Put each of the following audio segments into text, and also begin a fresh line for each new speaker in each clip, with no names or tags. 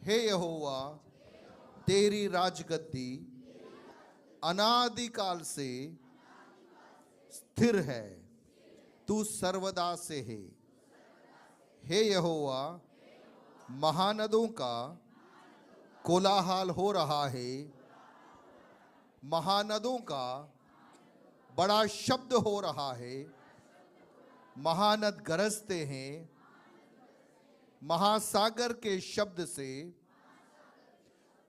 हे यहोवा, तेरी राजगद्दी अनादिकाल से स्थिर है, तू सर्वदा से है। हे यहोवा, महानदों का कोलाहल हो रहा है, महानदों का बड़ा शब्द हो रहा है। महानद गरजते हैं महासागर के शब्द से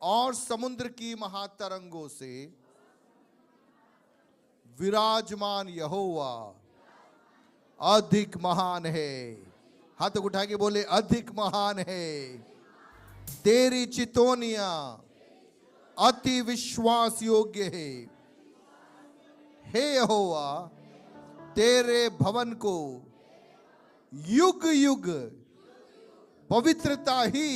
और समुद्र की महातरंगों से। विराजमान यहोवा अधिक महान है। हाथ उठा के बोले, अधिक महान है। तेरी चितौनियां अति विश्वास योग्य है। हे यहोवा, तेरे भवन को युग युग पवित्रता ही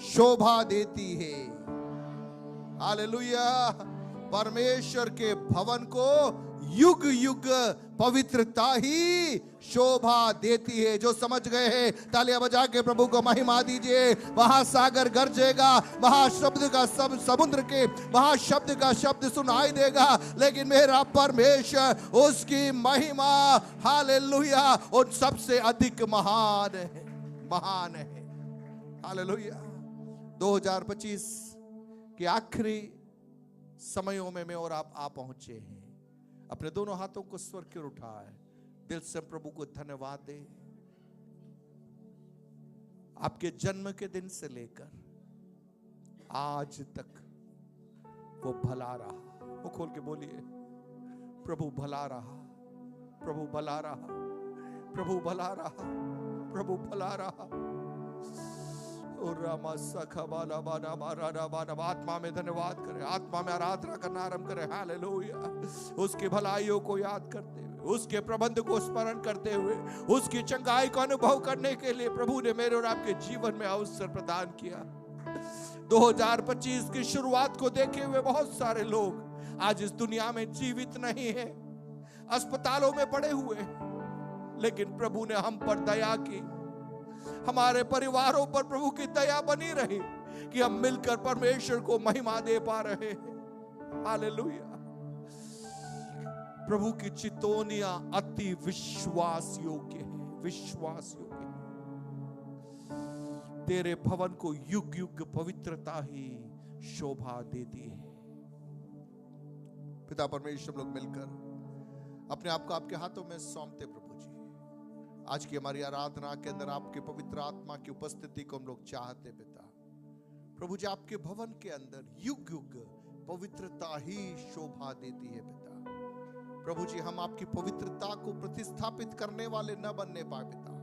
शोभा देती है। हालेलुया। परमेश्वर के भवन को युग युग पवित्रता ही शोभा देती है। जो समझ गए हैं तालियां बजा के प्रभु को महिमा दीजिए। महासागर गरजेगा, महाशब्द का सब समुद्र के महाशब्द का शब्द सुनाई देगा, लेकिन मेरा परमेश्वर उसकी महिमा हालेलुया उन सबसे अधिक महान है, महान है। हालेलुया। 2025 के आखिरी समयों में मैं और आप आ पहुंचे हैं। अपने दोनों हाथों को स्वर्ग की ओर उठाए, दिल से प्रभु को धन्यवाद दे। आपके जन्म के दिन से लेकर आज तक वो भला रहा। वो खोल के बोलिए, प्रभु भला रहा, प्रभु भला रहा, प्रभु भला रहा, प्रभु भला रहा। आत्मा में धन्यवाद करें, आत्मा में आराधना करना आरंभ करें। हालेलुया। उसकी भलाइयों को याद करते हुए, उसके प्रबंध को स्मरण करते हुए, उसकी चंगाई को अनुभव करने के लिए प्रभु ने मेरे और आपके जीवन में अवसर प्रदान किया। 2025 की शुरुआत को देखे हुए बहुत सारे लोग आज इस दुनिया में जीवित नहीं है, अस्पतालों में पड़े हुए, लेकिन प्रभु ने हम पर दया की। हमारे परिवारों पर प्रभु की दया बनी रही कि हम मिलकर परमेश्वर को महिमा दे पा रहे हैं। हालेलुया। प्रभु की चितौनियां अति विश्वास योग्य है, विश्वास योग्य है। तेरे भवन को युग युग पवित्रता ही शोभा देती है। पिता परमेश्वर, लोग मिलकर अपने आप को आपके हाथों में सौंपते प्रभु जी। आज की हमारी आराधना के अंदर आपके पवित्र आत्मा की उपस्थिति को हम लोग चाहते पिता। प्रभु जी, आपके भवन के अंदर युग युग पवित्रता ही शोभा देती है पिता। प्रभु जी, हम आपकी पवित्रता को प्रतिस्थापित करने वाले न बनने पाए पिता,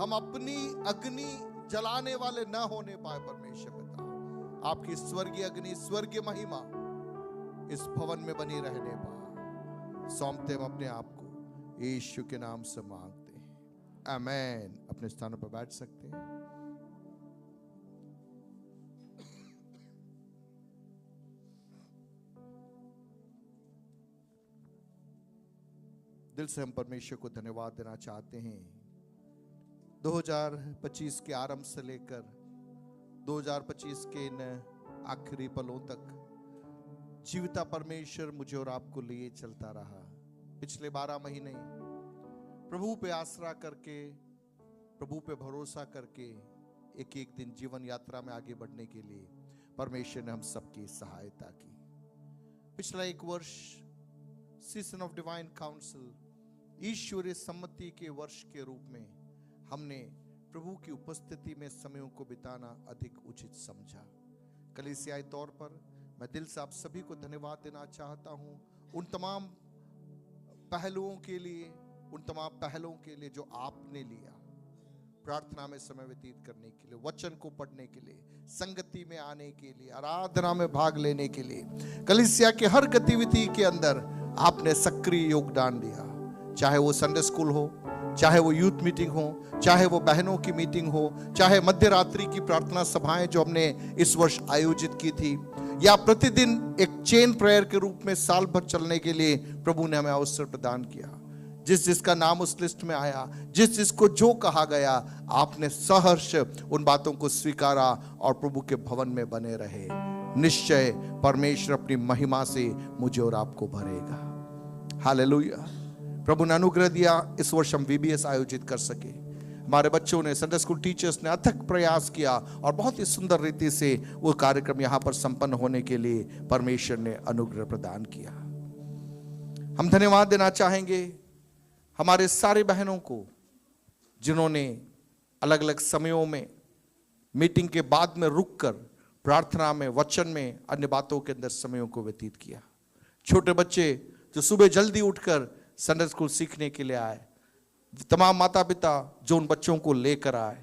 हम अपनी अग्नि जलाने वाले न होने पाए परमेश्वर पिता। आपकी स्वर्गीय अग्नि, स्वर्गीय महिमा इस भवन में बनी रहने पाए सौंपते हम अपने आप को यीशु के नाम से मांगते हैं, आमेन। अपने स्थानों पर बैठ सकते हैं। दिल से हम परमेश्वर को धन्यवाद देना चाहते हैं। 2025 के आरंभ से लेकर 2025 के इन आखिरी पलों तक जीविता परमेश्वर मुझे और आपको लिए चलता रहा। पिछले 12 महीने प्रभु पे आसरा करके, प्रभु पे भरोसा करके एक एक दिन जीवन यात्रा में आगे बढ़ने के लिए परमेश्वर ने हम सबकी सहायता की। पिछला एक वर्ष सीजन ऑफ डिवाइन काउंसिल, ईश्वरीय सम्मति के वर्ष के रूप में हमने प्रभु की उपस्थिति में समयों को बिताना अधिक उचित समझा। कलीसियाई तौर पर मैं दिल से आप सभी को धन्यवाद देना चाहता हूं उन तमाम पहलुओं के लिए, उन तमाम पहलों के लिए जो आपने लिया प्रार्थना में समय व्यतीत करने के लिए, वचन को पढ़ने के लिए, संगति में आने के लिए, आराधना में भाग लेने के लिए, कलीसिया के हर गतिविधि के अंदर आपने सक्रिय योगदान दिया। चाहे वो संडे स्कूल हो, चाहे वो यूथ मीटिंग हो, चाहे वो बहनों की मीटिंग हो, चाहे मध्य रात्रि की प्रार्थना सभाएं जो हमने इस वर्ष आयोजित की थी, या प्रतिदिन एक चेन प्रेयर के रूप में साल भर चलने के लिए प्रभु ने हमें अवसर प्रदान किया। जिस जिसका नाम उस लिस्ट में आया, जिस जिसको जो कहा गया, आपने सहर्ष उन बातों को स्वीकारा और प्रभु के भवन में बने रहे। निश्चय परमेश्वर अपनी महिमा से मुझे और आपको भरेगा। हालेलुया। प्रभु ने अनुग्रह दिया, इस वर्ष हम VBS आयोजित कर सके। हमारे बच्चों ने, संडे स्कूल टीचर्स ने अथक प्रयास किया और बहुत ही सुंदर रीति से वो कार्यक्रम यहाँ पर संपन्न होने के लिए परमेश्वर ने अनुग्रह प्रदान किया। हम धन्यवाद देना चाहेंगे हमारे सारे बहनों को जिन्होंने अलग अलग समयों में मीटिंग के बाद में रुककर प्रार्थना में, वचन में, अन्य बातों के अंदर समयों को व्यतीत किया। छोटे बच्चे जो सुबह जल्दी उठकर संडे स्कूल सीखने के लिए आए, तमाम माता पिता जो उन बच्चों को लेकर आए,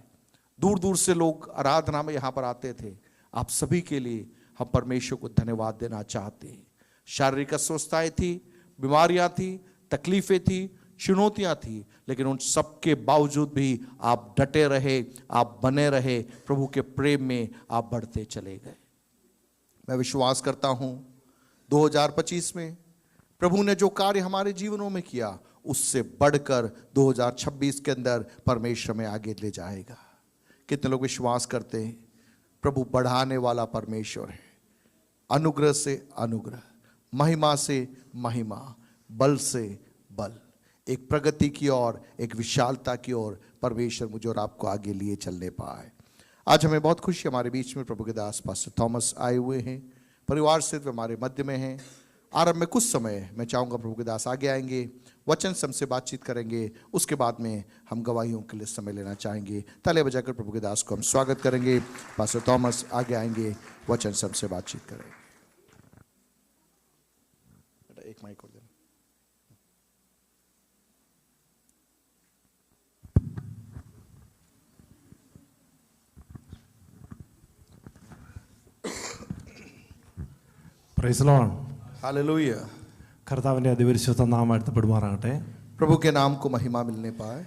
दूर दूर से लोग आराधना में यहाँ पर आते थे, आप सभी के लिए हम परमेश्वर को धन्यवाद देना चाहते हैं। शारीरिक अस्वस्थताएं थी, बीमारियां थी, तकलीफें थी, चुनौतियां थी, लेकिन उन सब के बावजूद भी आप डटे रहे, आप बने रहे, प्रभु के प्रेम में आप बढ़ते चले गए। मैं विश्वास करता हूं 2025 में प्रभु ने जो कार्य हमारे जीवनों में किया, उससे बढ़कर 2026 के अंदर परमेश्वर में आगे ले जाएगा। कितने लोग विश्वास करते हैं प्रभु बढ़ाने वाला परमेश्वर है। अनुग्रह से अनुग्रह, महिमा से महिमा, बल से बल, एक प्रगति की ओर, एक विशालता की ओर परमेश्वर मुझे और आपको आगे लिए चलने पाए। आज हमें बहुत खुशी, हमारे बीच में प्रभु के दास पास्टर थॉमस आए हुए हैं, परिवार से हमारे मध्य में हैं। आरंभ में कुछ समय मैं चाहूँगा प्रभु के दास आगे आएंगे, वचन से हमसे बातचीत करेंगे। उसके बाद में हम गवाहियों के लिए समय लेना चाहेंगे। तालियां बजाकर प्रभु के दास को हम स्वागत करेंगे। पास्टर थॉमस आगे आएंगे, वचन से हमसे बातचीत करेंगे। बेटा एक माइक और देना।
Praise the Lord.
हालेलुया।
കർത്താവിൻ്റെ അതിപരിശുദ്ധ നാമം വാഴ്ത്തപ്പെടുമാറാകട്ടെ.
प्रभु के नाम को महिमा मिलने पाए।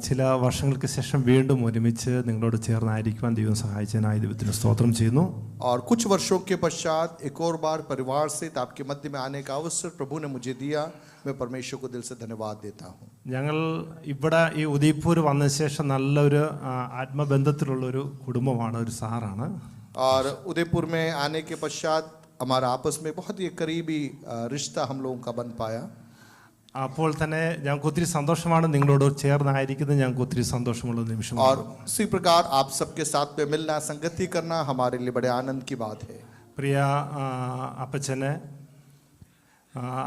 ചില വർഷങ്ങൾക്ക് ശേഷം വീണ്ടും ഒരുമിച്ച് നിങ്ങളോട് ചേർന്നായിരിക്കുവാൻ ദൈവം സഹായിച്ചതിനായി ദൈവത്തിന് സ്തോത്രം ചെയ്യുന്നു.
और कुछ वर्षों के पश्चात एक और बार परिवार से आपके मध्य में आने का अवसर प्रभु ने मुझे दिया। मैं परमेश्वर को दिल से धन्यवाद देता हूँ।
ഞങ്ങൾ ഇവിടെ ഈ ഉദയ്പൂർ വന്ന ശേഷം നല്ലൊരു ആത്മബന്ധത്തിലുള്ളൊരു കുടുംബമാണ്, ഒരു സാറാണ്.
और उदयपुर में आने के पश्चात हमारा आपस में बहुत ही करीबी रिश्ता हम लोगों का बन पाया।
അപ്പോൾ തന്നെ ഞങ്ങൾക്ക് ഒത്തിരി സന്തോഷമാണ് നിങ്ങളോട് ചേർന്നായിരിക്കുന്നത്. ഞങ്ങൾക്ക് ഒത്തിരി സന്തോഷമുള്ള നിമിഷം.
और इसी प्रकार आप सबके साथ में मिलना, संगति करना हमारे लिए बड़े आनंद की बात है।
പ്രിയ അപ്പച്ചന്,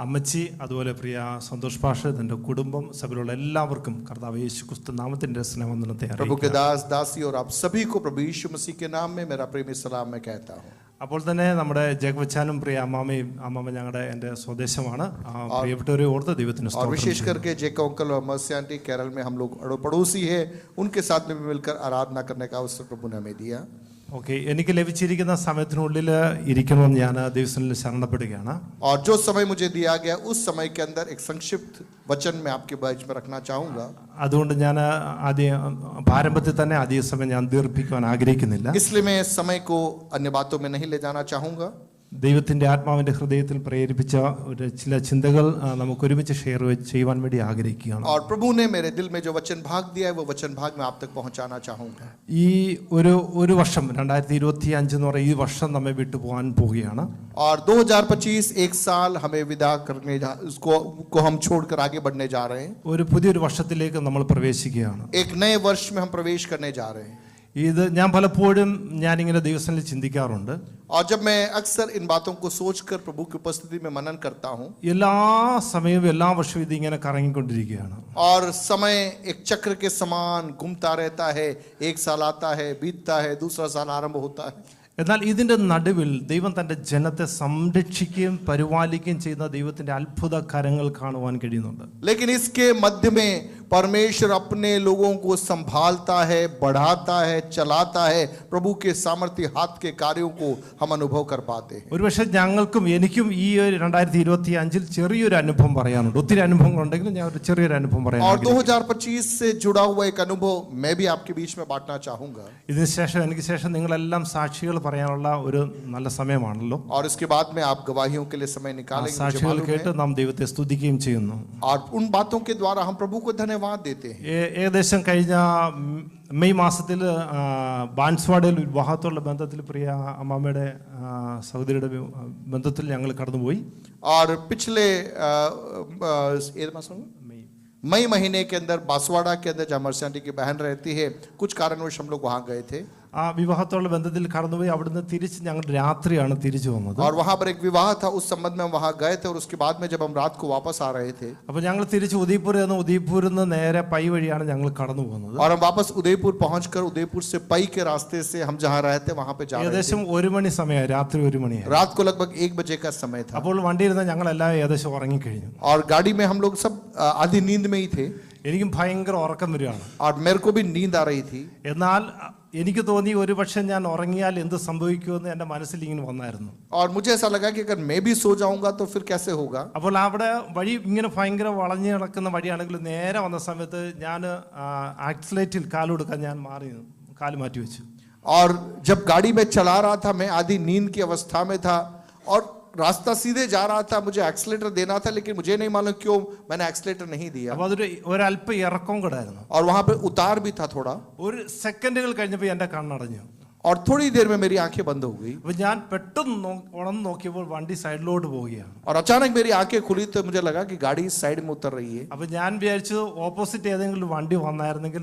അമ്മച്ചി, അതുപോലെ പ്രിയ സന്തോഷ് പാഷ, എൻ്റെ കുടുംബം, സഭയിലുള്ള എല്ലാവർക്കും കർത്താവ് യേശു ക്രിസ്തു നാമത്തിൻ്റെ സ്നേഹവന്ദനത്തെ അറിയിക്കുന്നു.
प्रभु के दास दासी और आप सभी को प्रभु यीशु मसीह के नाम में मेरा प्रेमी सलाम मैं कहता हूँ।
അപ്പോൾ തന്നെ നമ്മുടെ ജഗവച്ചാനും പ്രിയ അമ്മാമയും, അമ്മാമ ഞങ്ങളുടെ എൻ്റെ സ്വദേശമാണ്, പ്രിയപ്പെട്ടവരെ ഓർത്ത് ദൈവത്തിന്
और विशेष करके जेको अंकल और मर्सी आंटी केरल में हम लोग पड़ोसी है, उनके साथ में भी मिलकर आराधना करने का अवसर प्रभु ने हमें दिया।
ഓക്കെ, എനിക്ക് ലഭിച്ചിരിക്കുന്ന സമയത്തിനുള്ളിൽ ഇരിക്കണമെന്ന് ഞാൻ ദൈവത്തിൽ ശരണപ്പെടുകയാണ്.
और जो समय मुझे दिया गया उस समय के अंदर एक संक्षिप्त वचन मैं आपके बीच में रखना चाहूंगा।
അതുകൊണ്ട് ഞാൻ ആരംഭത്തിൽ തന്നെ അധിക സമയം ഞാൻ ദീർഘിപ്പിക്കുവാൻ ആഗ്രഹിക്കുന്നില്ല.
इसलिए मैं समय को अन्य बातों में नहीं ले जाना चाहूंगा।
ദൈവത്തിൻ്റെ ആത്മാവിൻ്റെ ഹൃദയത്തിൽ പ്രേരിപ്പിച്ച ഒരു ചില ചിന്തകൾ നമുക്ക് ഒരുമിച്ച് ഷെയർ ചെയ്യുവാൻ വേണ്ടി ആഗ്രഹിക്കുകയാണ്.
और प्रभु ने मेरे दिल में जो वचन भाग दिया है वो वचन भाग मैं आप तक पहुंचाना चाहूंगा।
ഈ ഒരു വർഷം 2025 എന്ന് പറയുന്ന ഈ വർഷം നമ്മെ വിട്ടു പോകാൻ പോവുകയാണ്.
और 2025 एक साल हमें विदा करने उसको हम छोड़कर आगे बढ़ने जा रहे हैं।
ഒരു പുതിയൊരു വർഷത്തിലേക്ക് നമ്മൾ പ്രവേശിക്കുകയാണ്.
एक नए वर्ष में हम प्रवेश करने जा रहे हैं।
ഇത് ഞാൻ പലപ്പോഴും ഞാനിങ്ങനെ ദിവസങ്ങളിൽ ചിന്തിക്കാറുണ്ട്.
और जब मैं अक्सर इन बातों को सोचकर प्रभु की उपस्थिति में मनन करता हूँ,
എല്ലാ സമയവും എല്ലാ വർഷവും ഇതിങ്ങനെ കറങ്ങിക്കൊണ്ടിരിക്കുകയാണ്.
और समय एक चक्र के समान घूमता रहता है। एक साल आता है, बीतता है, दूसरा साल आरंभ होता है।
എന്നാൽ ഇതിൻ്റെ നടുവിൽ ദൈവം തൻ്റെ ജനത്തെ സംരക്ഷിക്കുകയും പരിപാലിക്കുകയും ചെയ്യുന്ന ദൈവത്തിൻ്റെ അത്ഭുത കരങ്ങൾ കാണുവാൻ കഴിയുന്നുണ്ട്.
लेकिन इसके मध्य में परमेश्वर अपने लोगों को संभालता है, बढ़ाता है, चलाता है। प्रभु के सामर्थ्य हाथ के कार्यों को हम अनुभव कर पाते हैं।
ഒരുപക്ഷെ ഞങ്ങൾക്കും എനിക്കും ഈ ഒരു 2025 ചെറിയൊരു അനുഭവം പറയാനുണ്ട്. ഒത്തിരി അനുഭവങ്ങളുണ്ടെങ്കിലും ഞാൻ ഒരു ചെറിയൊരു അനുഭവം പറയാൻ
और
ആഗ്രഹിക്കുന്നു.
2025 से जुड़ा हुआ एक अनुभव मैं भी आपके बीच में बांटना चाहूंगा।
ഇതിനുശേഷം എനിക്ക് ശേഷം നിങ്ങളെല്ലാം സാക്ഷികൾ പറയാനുള്ള ഒരു നല്ല സമയമാണല്ലോ.
और इसके बाद में आप गवाहियों के लिए समय
ആ
निकालेंगे, मुझे
സാക്ഷികൾ
मालूम
കേട്ട്
है।
നാം ദൈവത്തെ സ്തുതിക്കുകയും ചെയ്യുന്നു.
और उन बातों के द्वारा हम प्रभु को धन्यवाद देते हैं।
ഏകദേശം കഴിഞ്ഞ മെയ് മാസത്തിൽ ബാൻസ്വാഡയിൽ വിവാഹത്തോടുള്ള ബന്ധത്തിൽ പ്രിയ അമ്മാമ്മയുടെ സഹോദരിയുടെ ബന്ധത്തിൽ ഞങ്ങൾ കടന്നുപോയി.
और पिछले मई महीने के अंदर बांसवाड़ा के अंदर जहाँ मर्सी आंटी की बहन रहती है, कुछ कारणवश हम लोग वहाँ गए थे।
ആ വിവാഹത്തോടുള്ള ബന്ധത്തിൽ കടന്നുപോയി. അവിടുന്ന് തിരിച്ച് ഞങ്ങൾ രാത്രിയാണ് തിരിച്ചു വന്നത്.
और वहाँ पर एक विवाह था, उस संबंध में हम वहाँ गए थे। और उसके बाद में जब हम रात को वापस आ रहे थे,
അപ്പോൾ ഞങ്ങൾ തിരിച്ച് ഉദയ്പൂരിൽ നിന്ന് നേരെ പൈ വഴിയാണ് ഞങ്ങൾ കടന്നു പോകുന്നത്.
और हम वापस उदयपुर पहुंचकर उदयपुर से पई के रास्ते से हम जहाँ रहते वहाँ पे जा रहे थे।
ഏകദേശം 1 മണി സമയമായി, രാത്രി 1 മണിയായി.
रात को लगभग 1 बजे का समय था।
അപ്പോൾ വണ്ടിയിരുന്ന ഞങ്ങളെല്ലാം ഏകദേശം ഉറങ്ങിക്കഴിഞ്ഞു.
और गाड़ी में हम लोग सब आधी नींद में ही थे।
എനിക്കും ഭയങ്കര ഉറക്കം വരികയാണ്.
और मेरे को भी नींद आ रही थी।
എന്നാൽ എനിക്ക് തോന്നി ഒരുപക്ഷെ ഞാൻ ഉറങ്ങിയാൽ എന്ത് സംഭവിക്കുമെന്ന് എൻ്റെ മനസ്സിൽ ഇങ്ങനെ വന്നായിരുന്നു.
और मुझे ऐसा लगा कि अगर मैं भी सो जाऊंगा तो फिर कैसे होगा।
അപ്പോൾ അവിടെ വഴി ഇങ്ങനെ ഭയങ്കര വളഞ്ഞു കിടക്കുന്ന വഴിയാണെങ്കിൽ നേരെ വന്ന സമയത്ത് ഞാൻ ആക്സിലേറ്റിൽ കാലെടുക്കാൻ ഞാൻ കാല് മാറ്റി വെച്ചു.
और जब गाड़ी में चला रहा था, मैं आधी नींद की अवस्था में था और रास्ता सीधे जा रहा था, मुझे एक्सीलेटर देना था, लेकिन मुझे नहीं मालूम क्यों मैंने एक्सीलेटर नहीं दिया।
അപ്പോൾ അതൊരു ഒരല്പം ഇറക്കം കൂടായിരുന്നു.
और वहां पे उतार भी था थोड़ा।
ഒരു സെക്കൻഡുകൾ കഴിഞ്ഞപ്പോൾ എൻ്റെ കണ്ണടഞ്ഞു.
और थोड़ी देर में मेरी आंखें बंद हो गई।
അപ്പോൾ ഞാൻ പെട്ടെന്ന് ഉണർന്ന് നോക്കിയപ്പോൾ വണ്ടി സൈഡിലോട്ട് പോവുകയാണ്.
और अचानक मेरी आंखें खुली तो मुझे लगा कि गाड़ी साइड में उतर रही है।
അപ്പോൾ ഞാൻ വിചാരിച്ചു ഓപ്പോസിറ്റ് ഏതെങ്കിലും വണ്ടി വന്നായിരുന്നെങ്കിൽ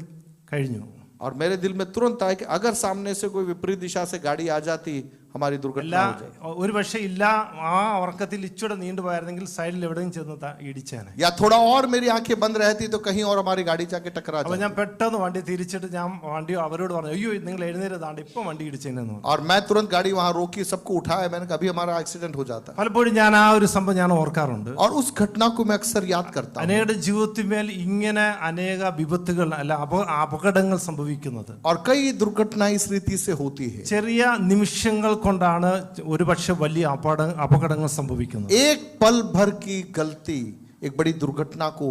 കഴിഞ്ഞു.
और मेरे दिल में तुरंत आया कि अगर सामने से कोई विपरीत दिशा से गाड़ी आ जाती, हमारी दुर्घटना हो जाए।
ഒരു പക്ഷേ ഇല്ല, ആ ഉറക്കത്തിൽ ഇച്ചിടെ നീണ്ടുപോയായിരുന്നെങ്കിൽ സൈഡിൽ എവിടെയും ചെന്ന് ഇടിച്ചേനെ.
या थोड़ा और मेरी आंखें बंद रहती तो कहीं और हमारी गाड़ी जाके टकरा
അപ്പോൾ
जाती।
ഞാൻ പെട്ടെന്ന് വണ്ടി തിരിച്ചിട്ട് ഞാൻ വണ്ടി അവരോട് പറഞ്ഞു, അയ്യോ നിങ്ങൾ എഴുന്നേരതാണ്ട് ഇപ്പൊ വണ്ടി ഇടിച്ചേനെന്ന് പറഞ്ഞു.
और मैं तुरंत गाड़ी वहां रोकी, सबको उठाया। मैंने कहा अभी हमारा एक्सीडेंट हो जाता।
പലപ്പോഴും ഞാൻ ആ ഒരു സംഭവം ഞാൻ ഓർക്കാറുണ്ട്.
और उस घटना को मैं अक्सर याद करता हूं।
അനേക ജീവിതത്തിന്മേൽ ഇങ്ങനെ അനേക വിപത്തുകൾ അല്ല അപകടങ്ങൾ സംഭവിക്കുന്നത്.
और कई दुर्घटनाएं इस रीति से होती है।
ചെറിയ നിമിഷങ്ങൾ കൊണ്ടാണ് ഒരുപക്ഷെ വലിയ അപകടങ്ങൾ സംഭവിക്കുന്നത്.
एक पल भर की गलती एक बड़ी दुर्घटना को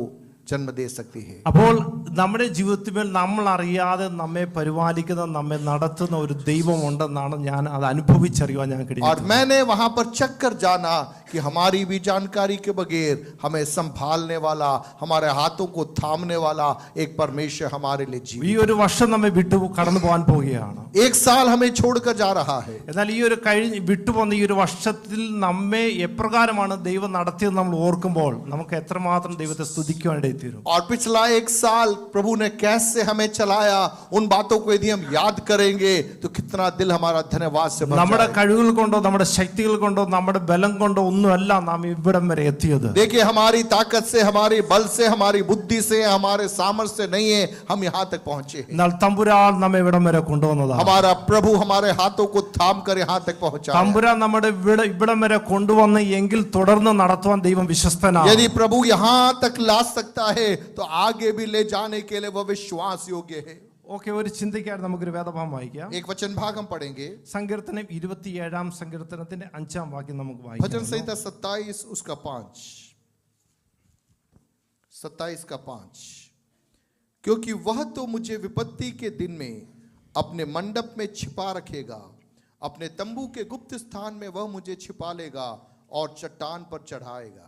जन्म दे सकती है।
അപ്പോൾ നമ്മുടെ ജീവിതത്തിൽ നമ്മൾ അറിയാതെ നമ്മെ പരിപാലിക്കുന്ന നമ്മെ നടത്തുന്ന ഒരു ദൈവം ഉണ്ടെന്നാണ് ഞാൻ അത് അനുഭവിച്ചറിയുവാൻ ഞാൻ
और
കഴിയും.
मैंने वहां पर चक्कर जाना कि हमारी भी जानकारी के बगैर हमें संभालने वाला, हमारे हाथों को थामने वाला एक परमेश्वर हमारे लिए
ഈ
जीवित।
ഒരു വർഷം നമ്മെ വിട്ടു കടന്നു പോകാൻ പോവുകയാണ്.
एक साल हमें छोड़कर जा रहा है।
എന്നാൽ ഈ ഒരു വിട്ടുപോകുന്ന ഈ ഒരു വർഷത്തിൽ നമ്മെ എപ്രകാരമാണ് ദൈവം നടത്തിയത് നമ്മൾ ഓർക്കുമ്പോൾ നമുക്ക് എത്രമാത്രം ദൈവത്തെ സ്തുതിക്കുവാനിടയിൽ തീരും.
और पिछला एक साल प्रभु ने कैसे हमें चलाया, उन बातों को यदि हम याद करेंगे तो कितना दिल हमारा धन्यवाद से भर
നമ്മുടെ
जाएगा।
കഴിവുകൾ കൊണ്ടോ നമ്മുടെ ശക്തികൾ കൊണ്ടോ നമ്മുടെ ബലം കൊണ്ടോ ഒന്നുമല്ല നാം ഇവിടം വരെ എത്തിയത്.
देखिए, हमारी ताकत से, हमारी बल से, हमारी बुद्धि से, हमारे सामर्थ्य से नहीं है हम यहाँ तक पहुंचे हैं।
എന്നാൽ തമ്പുരാൻ നമ്മെ ഇവിടം വരെ കൊണ്ടുവന്നതാണ്.
हमारा प्रभु हमारे हाथों को थाम कर यहाँ तक पहुंचा।
തമ്പുരാൻ നമ്മുടെ ഇവിടം വരെ കൊണ്ടുവന്ന് എങ്കിൽ തുടർന്ന് നടത്തുവാൻ ദൈവം വിശ്വസ്തനാണ്.
यदि प्रभु यहाँ तक ला सकता है तो आगे भी ले जाने के लिए वह विश्वास योग्य है।
ഓക്കെ, ഒരു ചിന്തയ്ക്കായിട്ട് നമുക്കൊരു വേദഭാഗം വായിക്കാം.
एक वचन भाग हम पढ़ेंगे।
സങ്കീർത്തനം 27 സങ്കീർത്തനത്തിന്റെ 5 വാക്യം നമുക്ക്
भजन
വായിക്കാം.
संहिता 27 उसका 5, 27 का 5। क्योंकि वह तो मुझे विपत्ति के दिन में अपने मंडप में छिपा रखेगा, अपने तंबू के गुप्त स्थान में वह मुझे छिपा लेगा और चट्टान पर चढ़ाएगा।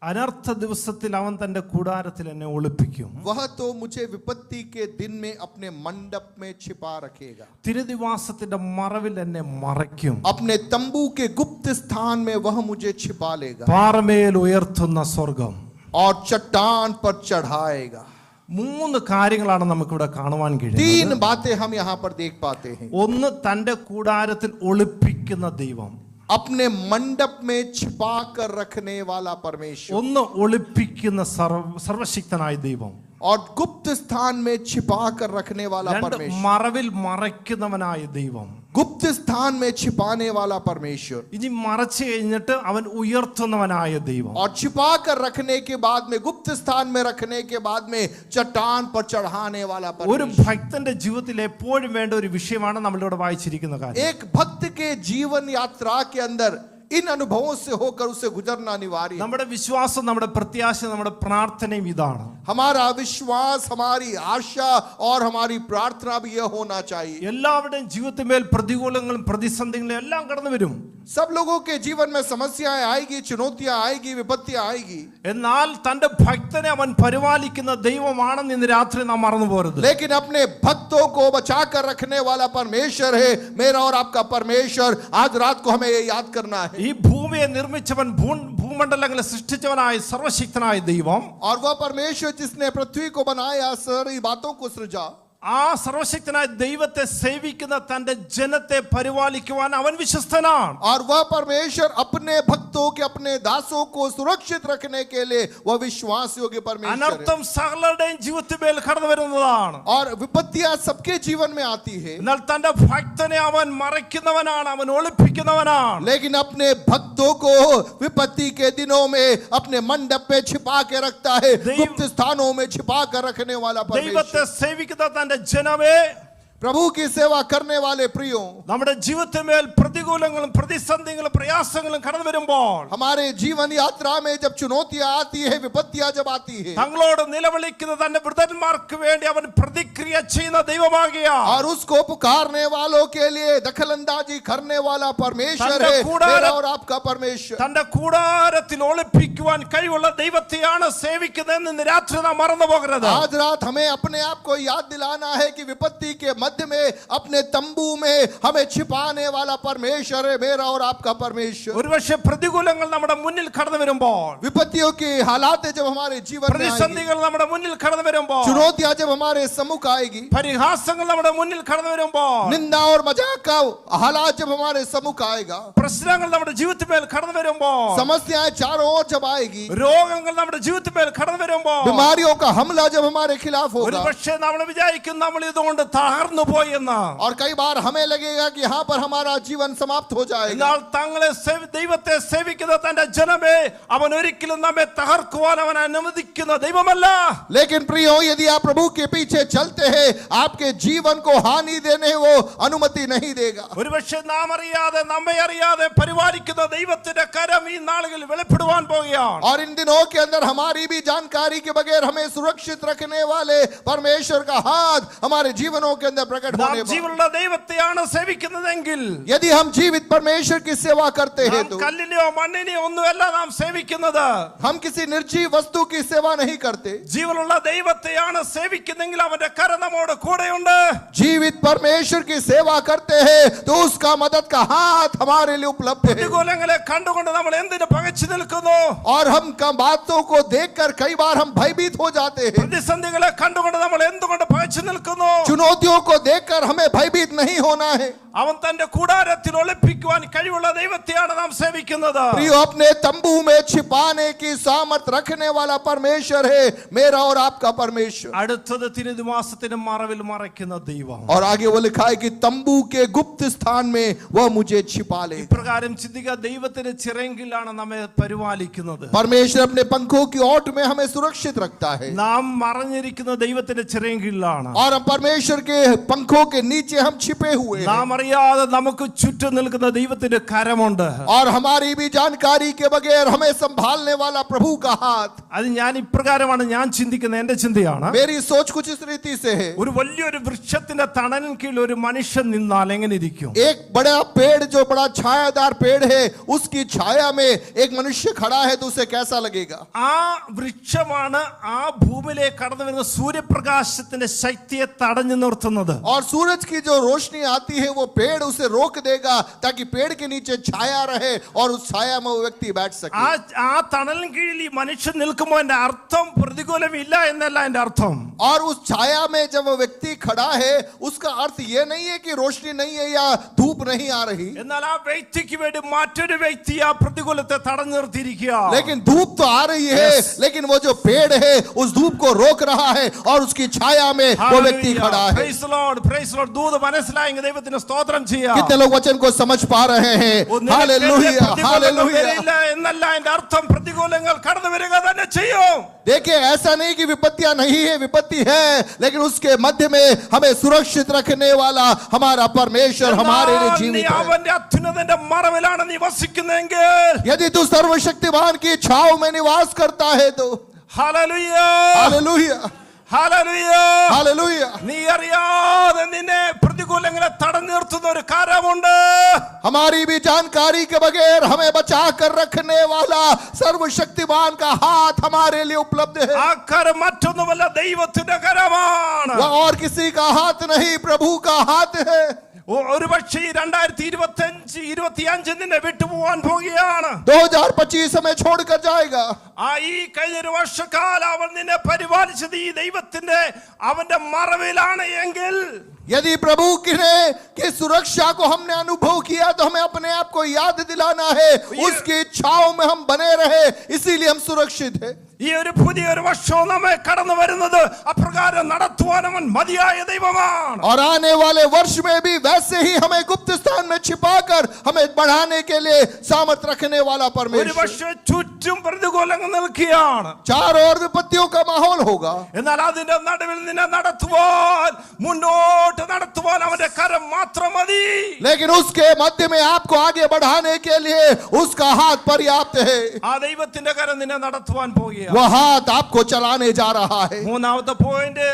അനർത്ഥ ദിവസത്തിൽ അവൻ തന്റെ കൂടാരത്തിൽ എന്നെ ഒളിപ്പിക്കും.
वह तो मुझे विपत्ति के दिन में अपने मंडप में छिपा रखेगा,
തിരുനിവാസത്തിന്റെ മറവിൽ എന്നെ മറയ്ക്കും.
अपने तंबू के गुप्त स्थान में वह मुझे छिपा लेगा
പാറമേൽ ഉയർത്തുന്ന സ്വർഗം.
और चट्टान पर चढ़ाएगा।
3 കാര്യങ്ങളാണ് നമുക്കിവിടെ കാണുവാൻ കഴിയുന്നത്.
3 बातें हम यहाँ पर देख पाते हैं।
ഒന്ന്, തന്റെ കൂടാരത്തിൽ ഒളിപ്പിക്കുന്ന ദൈവം.
अपने मंडप में छिपा कर रखने वाला परमेश्वर।
ഒന്ന്, ഒളിപ്പിക്കുന്ന സർവശക്തനായ ദൈവം.
और गुप्त स्थान में छिपा कर रखने वाला
രണ്ട്
परमेश्वर,
മറവിൽ മറയ്ക്കുന്നവനായ ദൈവം.
गुप्त स्थान में छिपाने वाला परमेश्वर,
ഇനി മറച്ചു കഴിഞ്ഞിട്ട് അവൻ ഉയർത്തുന്നവനായ ദൈവം.
और छिपा कर रखने के बाद में, गुप्त स्थान में रखने के बाद में चट्टान पर चढ़ाने वाला
ഒരു
परमेश्वर.
ഭക്തന്റെ ജീവിതത്തിൽ എപ്പോഴും വേണ്ട ഒരു വിഷയമാണ് നമ്മളിവിടെ വായിച്ചിരിക്കുന്ന കാര്യം.
एक भक्त के जीवन यात्रा के अंदर इन अनुभवों से होकर उसे गुजरना अनिवार्य है.
നമ്മുടെ വിശ്വാസം, നമ്മുടെ പ്രത്യാശ, നമ്മുടെ പ്രാർത്ഥനയും ഇതാണ്.
हमारा विश्वास, हमारी आशा और हमारी प्रार्थना भी यह होना चाहिए.
എല്ലാവരുടെയും ജീവിതത്തിന്മേൽ പ്രതികൂലങ്ങളും പ്രതിസന്ധികളും എല്ലാം കടന്നു വരും.
सब लोगों के जीवन में समस्याएं आएगी, चुनौतियां आएगी, विपत्तियां आएगी.
എന്നാൽ തന്റെ ഭക്തനെ അവൻ പരിപാലിക്കുന്ന ദൈവമാണെന്ന് ഇന്ന് രാത്രി നാം മറന്നു പോകരുത്.
लेकिन अपने भक्तों को बचा कर रखने वाला परमेश्वर है, मेरा और आपका परमेश्वर. आज रात को हमें ये याद करना है.
ഈ ഭൂമിയെ നിർമ്മിച്ചവൻ, ഭൂമണ്ഡലങ്ങളെ സൃഷ്ടിച്ചവനായ സർവശക്തനായ ദൈവം,
और वह परमेश्वर जिसने पृथ्वी को बनाया, सारी बातों को सृजा,
ആ സർവശക്തനായ ദൈവത്തെ സേവിക്കുന്ന തന്റെ ജനത്തെ പരിപാലിക്കുവാൻ അവൻ വിശ്വസ്തനാണ്.
और वह परमेश्वर अपने भक्तों के, अपने दासों को सुरक्षित रखने के लिए वह विश्वास योग्य परमेश्वर है.
അനർത്ഥം സകലരുടെയും ജീവിതത്തിന്മേൽ കടന്നു വരുന്നതാണ്.
और विपत्तियां सबके जीवन में आती है,
എന്നാൽ തന്റെ ഭക്തനെ അവൻ മറയ്ക്കുന്നവനാണ്, അവൻ ഒളിപ്പിക്കുന്നവനാണ്.
लेकिन अपने भक्तों को विपत्ति के दिनों में अपने मंडप पे छिपा के रखता है. गुप्त स्थानों में छिपा कर रखने वाला
ദൈവത്തെ
परमेश्वर.
സേവിക്കുന്ന തന്റെ ജനമേ,
प्रभु की सेवा करने वाले प्रियो,
നമ്മുടെ ജീവിതത്തിന്മേൽ പ്രതികൂലങ്ങളും പ്രതിസന്ധികളും പ്രയാസങ്ങളും കടന്നു വരുമ്പോൾ
हमारे जीवन यात्रा में जब चुनौतियां आती है, विपत्तियां जब आती है,
തങ്ങളോട് നിലവിളിക്കുന്ന തന്റെ വൃദ്ധന്മാർക്ക് വേണ്ടി അവൻ പ്രതിക്രിയ ചെയ്യുന്ന ദൈവമാകിയാൽ
और उसको पुकारने वालों के लिए दखलंदाजी करने वाला परमेश्वर
तंडा
है,
कूड़ा
मेरा
रख-
और आपका परमेश्वर.
തന്റെ കൂടാരത്തിൽ ഒളിപ്പിക്കുവാൻ കഴിവുള്ള ദൈവത്തെയാണ് സേവിക്കുന്നതെന്ന് ഇന്ന് രാത്രി നാം മറന്നു പോകരുത്.
आज रात हमें अपने आप को याद दिलाना है कि विपत्ति के मध्य में, अपने तंबू में हमें छिपाने वाला परमेश्वर है, मेरा और आपका परमेश्वर.
ഒരുപക്ഷെ പ്രതികൂലങ്ങൾ നമ്മുടെ മുന്നിൽ കടന്നു വരുമ്പോൾ,
विपत्तियों की हालात जब हमारे जीवन में आएगी,
പ്രതിസന്ധികൾ നമ്മുടെ മുന്നിൽ കടന്നു വരുമ്പോൾ,
चुनौतियां जब हमारे सम्मुख आएगी,
പരിഹാസങ്ങൾ നമ്മുടെ മുന്നിൽ കടന്നു വരുമ്പോൾ,
निंदा और मजाक का हालात जब हमारे सम्मुख आएगा,
പ്രശ്നങ്ങൾ നമ്മുടെ ജീവിതത്തിന്മേൽ കടന്നു വരുമ്പോൾ,
समस्याएं चारों ओर जब आएगी,
രോഗങ്ങൾ നമ്മുടെ ജീവിതത്തിന്മേൽ കടന്നു വരുമ്പോൾ,
बीमारियों का हमला जब हमारे खिलाफ होगा,
ഒരുപക്ഷെ നമ്മൾ വിചാരിക്കും നമ്മൾ ഇതുകൊണ്ട് തകർന്നു പോയെന്ന്.
और कई बार हमें लगेगा कि यहाँ पर हमारा जीवन समाप्त हो जाएगा.
എന്നാൽ തങ്ങളെ ദൈവത്തെ സേവിക്കുന്ന തന്റെ ജനമേ, അവൻ ഒരിക്കലും നമ്മെ തകർക്കുവാൻ അവൻ അനുവദിക്കുന്ന ദൈവമല്ല.
लेकिन प्रियो, यदि आप प्रभु के पीछे चलते हैं, आपके जीवन को हानि देने वो अनुमति नहीं देगा.
ഒരുപക്ഷെ നാം അറിയാതെ, നമ്മെ അറിയാതെ പരിപാലിക്കുന്ന ദൈവത്തിന്റെ കരം ഈ നാളുകളിൽ വെളിപ്പെടുവാൻ പോവുകയാണ്.
और इन दिनों के अंदर हमारी भी जानकारी के बगैर हमें सुरक्षित रखने वाले परमेश्वर का हाथ हमारे जीवनों के अंदर प्रकट
നാം
होने वाला.
ജീവനുള്ള ദൈവത്തെയാണ് സേവിക്കുന്നതെങ്കിൽ,
यदि हम जीवित परमेश्वर की सेवा करते हैं
നാം
तो
കല്ലിനെയോ മണ്ണിനെയോ ഒന്നുമല്ല നാം സേവിക്കുന്നത്.
हम किसी निर्जीव वस्तु की सेवा नहीं करते.
ജീവനുള്ള ദൈവത്തെയാണ് സേവിക്കുന്നെങ്കിൽ അവന്റെ കരം നമ്മോട് കൂടെയുണ്ട്.
जीवित परमेश्वर की सेवा करते हैं तो उसका मदद का हाथ हमारे लिए उपलब्ध है.
പ്രതികൂലങ്ങളെ കണ്ടുകൊണ്ട് നമ്മൾ എന്തിനു പകച്ചു നിൽക്കുന്നു?
और हम कम बातों को देखकर कई बार हम भयभीत हो जाते हैं.
പ്രതിസന്ധികളെ കണ്ടുകൊണ്ട് നമ്മൾ എന്തുകൊണ്ട് പകച്ചു നിൽക്കുന്നു?
चुनौतियों को देखकर हमें भयभीत नहीं होना है.
അവൻ തന്റെ കൂടാരത്തിൽ ഒളിപ്പിക്കുവാൻ കഴിവുള്ള ദൈവത്തെയാണ് നാം സേവിക്കുന്നത്.
प्रियो, अपने तंबू में छिपाने की सामर्थ रखने वाला परमेश्वर है, मेरा और आपका परमेश्वर.
അടുത്തത് തിരുനിവാസത്തിന് മറവിൽ മറയ്ക്കുന്ന ദൈവം.
और आगे वो लिखा है कि तंबू के गुप्त स्थान में वह मुझे छिपा ले.
ഇപ്രകാരം ചിന്തിക്കുക, ദൈവത്തിന്റെ ചിറങ്കിലാണ് നമ്മെ പരിപാലിക്കുന്നത്.
परमेश्वर अपने पंखों की ओट में हमें सुरक्षित रखता है.
നാം മറഞ്ഞിരിക്കുന്ന ദൈവത്തിന്റെ ചിറങ്കിലാണ്.
और हम परमेश्वर के पंखों के नीचे हम छिपे हुए हैं.
നാം അറിയാതെ നമുക്ക് ചുറ്റും നിൽക്കുന്ന ദൈവത്തിന്റെ കരമുണ്ട്.
और हमारी भी जानकारी के बगैर हमें संभालने वाला प्रभु का हाथ.
അത് ഞാൻ ഇപ്രകാരമാണ് ഞാൻ ചിന്തിക്കുന്നത്, എന്റെ ചിന്തയാണ്.
मेरी सोच कुछ इस रीति से है.
ഒരു വലിയൊരു വൃക്ഷത്തിന്റെ തണലിൻ കീഴിൽ ഒരു മനുഷ്യൻ നിന്നാൽ എങ്ങനെ ഇരിക്കും?
एक बड़ा पेड़, जो बड़ा छायादार पेड़ है, उसकी छाया में एक मनुष्य खड़ा है तो उसे कैसा लगेगा?
ആ വൃക്ഷമാണ് ആ ഭൂമിയിലേക്ക് കടന്നു വരുന്ന സൂര്യപ്രകാശത്തിന്റെ ശക്തിയെ തടഞ്ഞു നിർത്തുന്നത്.
और सूरज की जो रोशनी आती है वो पेड़ उसे रोक देगा ताकि पेड़ के नीचे छाया रहे और उस छाया में वो व्यक्ति बैठ सके.
ആ തണലിൻ കീഴിൽ ഈ മനുഷ്യൻ നിൽക്കുമ്പോൾ എന്റെ അർത്ഥം പ്രതികൂലമില്ല എന്നല്ല എന്റെ അർത്ഥം.
और उस छाया में जब वो व्यक्ति खड़ा है, उसका अर्थ ये नहीं है कि रोशनी नहीं है या धूप नहीं आ रही,
എന്നാൽ ആ വ്യക്തിക്ക് വേണ്ടി മറ്റൊരു വ്യക്തി ആ പ്രതികൂലത്തെ തടഞ്ഞു നിർത്തിയിരിക്കുക.
लेकिन धूप तो आ रही है, लेकिन वो जो पेड़ है उस धूप को रोक रहा है और उसकी छाया में वो व्यक्ति खड़ा है.
Praise the Lord, praise the Lord. ദൂത് മനസ്സിലായെങ്കിൽ ദൈവത്തിന് സ്തോത്രം ചെയ്യാം.
कितने लोग वचन को समझ पा रहे हैं? Hallelujah, hallelujah.
എന്നല്ല അതിന്റെ അർത്ഥം പ്രതികൂലങ്ങൾ കടന്നു വരിക തന്നെ ചെയ്യും.
देखिए, ऐसा नहीं कि विपत्तियां नहीं है, विपत्ति है, लेकिन उसके मध्य में हमें सुरक्षित रखने वाला हमारा परमेश्वर हमारे लिए जीवित है.
അവന്റെ അത്യുന്നതന്റെ മറവിലാണ് നീ വസിക്കുന്നതെങ്കിൽ,
यदि तू सर्वशक्तिमान की छाव में निवास करता है तो
ഹല്ലേലൂയ,
हालेलुया,
ഹല്ലേലൂയ,
हालेलुया.
നീ അറിയാതെ നിന്നെ പ്രതികൂലങ്ങളെ തടഞ്ഞു നിർത്തുന്ന ഒരു കാര്യമുണ്ട്.
हमारी भी जानकारी के बगैर हमें बचा कर रखने वाला सर्वशक्तिमान का हाथ हमारे लिए उपलब्ध है.
ആ കരം മറ്റൊന്നുമല്ല, ദൈവത്തിന്റെ കരമാണ്.
वह और किसी का हाथ नहीं, प्रभु का हाथ है.
ഒരു പക്ഷേ 2025 നിന്നെ വിട്ടുപോകാൻ പോവുകയാണ്.
2025 हमें छोड़कर जाएगा.
ആ ഈ കഴിഞ്ഞൊരു വർഷക്കാലം അവൻ നിന്നെ പരിപാലിച്ചത് ഈ ദൈവത്തിന്റെ അവന്റെ മറവിലാണ് എങ്കിൽ,
यदि प्रभु की सुरक्षा को हमने अनुभव किया तो हमें अपने आप को याद दिलाना है, उसकी छाव में हम बने रहे, इसीलिए हम सुरक्षित है.
ഈ ഒരു പുതിയൊരു വർഷവും നമ്മെ കടന്നു വരുന്നത് അപ്രകാരം നടത്തുവാൻ അവൻ മതിയായ ദൈവമാണ്.
और आने वाले वर्ष में भी वैसे ही हमें गुप्त स्थान में छिपाकर हमें बढ़ाने के लिए सामर्थ रखने वाला
ഒരു
परमेश्वर.
പക്ഷേ ചുറ്റും പ്രതികൂലങ്ങൾ നിൽക്കുകയാണ്.
चारों ओर विपत्तियों का माहौल होगा,
എന്നാൽ അതിന്റെ നടുവിൽ നിന്നെ നടത്തുവാൻ, മുന്നോട്ട് നടത്തുവാൻ അവന്റെ കരം മാത്രം മതി.
लेकिन उसके मध्य में आपको आगे बढ़ाने के लिए उसका हाथ पर्याप्त है.
ആ ദൈവത്തിന്റെ കരം നിന്നെ നടത്തുവാൻ പോവുകയാണ്.
वह हाथ आपको चलाने जा रहा है.
മൂന്നാമത്തെ പോയിന്റ്,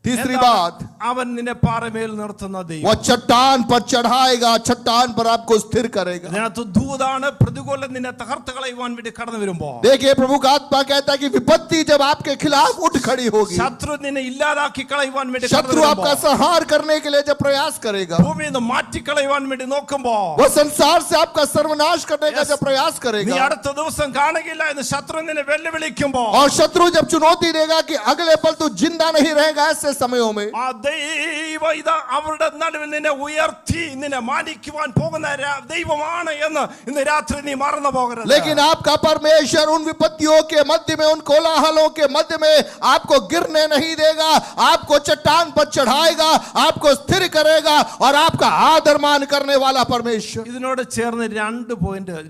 तीसरी बात,
അവൻ നിന്നെ പാറമേൽ നിർത്തുന്ന ദൈവം.
वह चट्टान पर चढ़ाएगा, चट्टान पर आपको स्थिर करेगा.
ഇതിനകത്ത് ദൂതാണ് പ്രതികൂലം നിന്നെ തകർത്ത് കളയുവാൻ വേണ്ടി കടന്നു വരുമ്പോ.
देखिए, प्रभु का आत्मा कहता है कि विपत्ति जब आपके खिलाफ उठ खड़ी होगी,
ശത്രു നിന്നെ ഇല്ലാതാക്കി കളയുവാൻ വേണ്ടി
शत्रु आपका संहार करने के लिए जब प्रयास करेगा,
ഭൂമിയിൽ നിന്ന് മാറ്റിക്കളയുവാൻ വേണ്ടി നോക്കുമ്പോ,
वो संसार से आपका सर्वनाश करने का
Yes.
जब प्रयास
നീ
करेगा,
അടുത്ത ദിവസം കാണുകയില്ല എന്ന് ശത്രു നിന്നെ വെല്ലുവിളിക്കുമ്പോ,
और शत्रु जब चुनौती देगा कि अगले पल तू जिंदा नहीं रहेगा, ऐसे समयों में
ആ ദൈവ ഇതാ അവരുടെ നടുവിൽ നിന്നെ ഉയർത്തി നിന്നെ മാനിക്കുവാൻ പോകുന്ന ദൈവമാണ് എന്ന് ഇന്ന് രാത്രി നീ മറന്നു പോകരുത്.
लेकिन आपका परमेश्वर उन विपत्तियों के मध्य में, उन कोलाहलों के मध्य में आपको गिरने नहीं देगा, आपको चट्टान पर चढ़ाएगा, आपको स्थिर करेगा और आपका आदर मान करने वाला परमेश्वर.
ഇതിനോട് ചേർന്ന്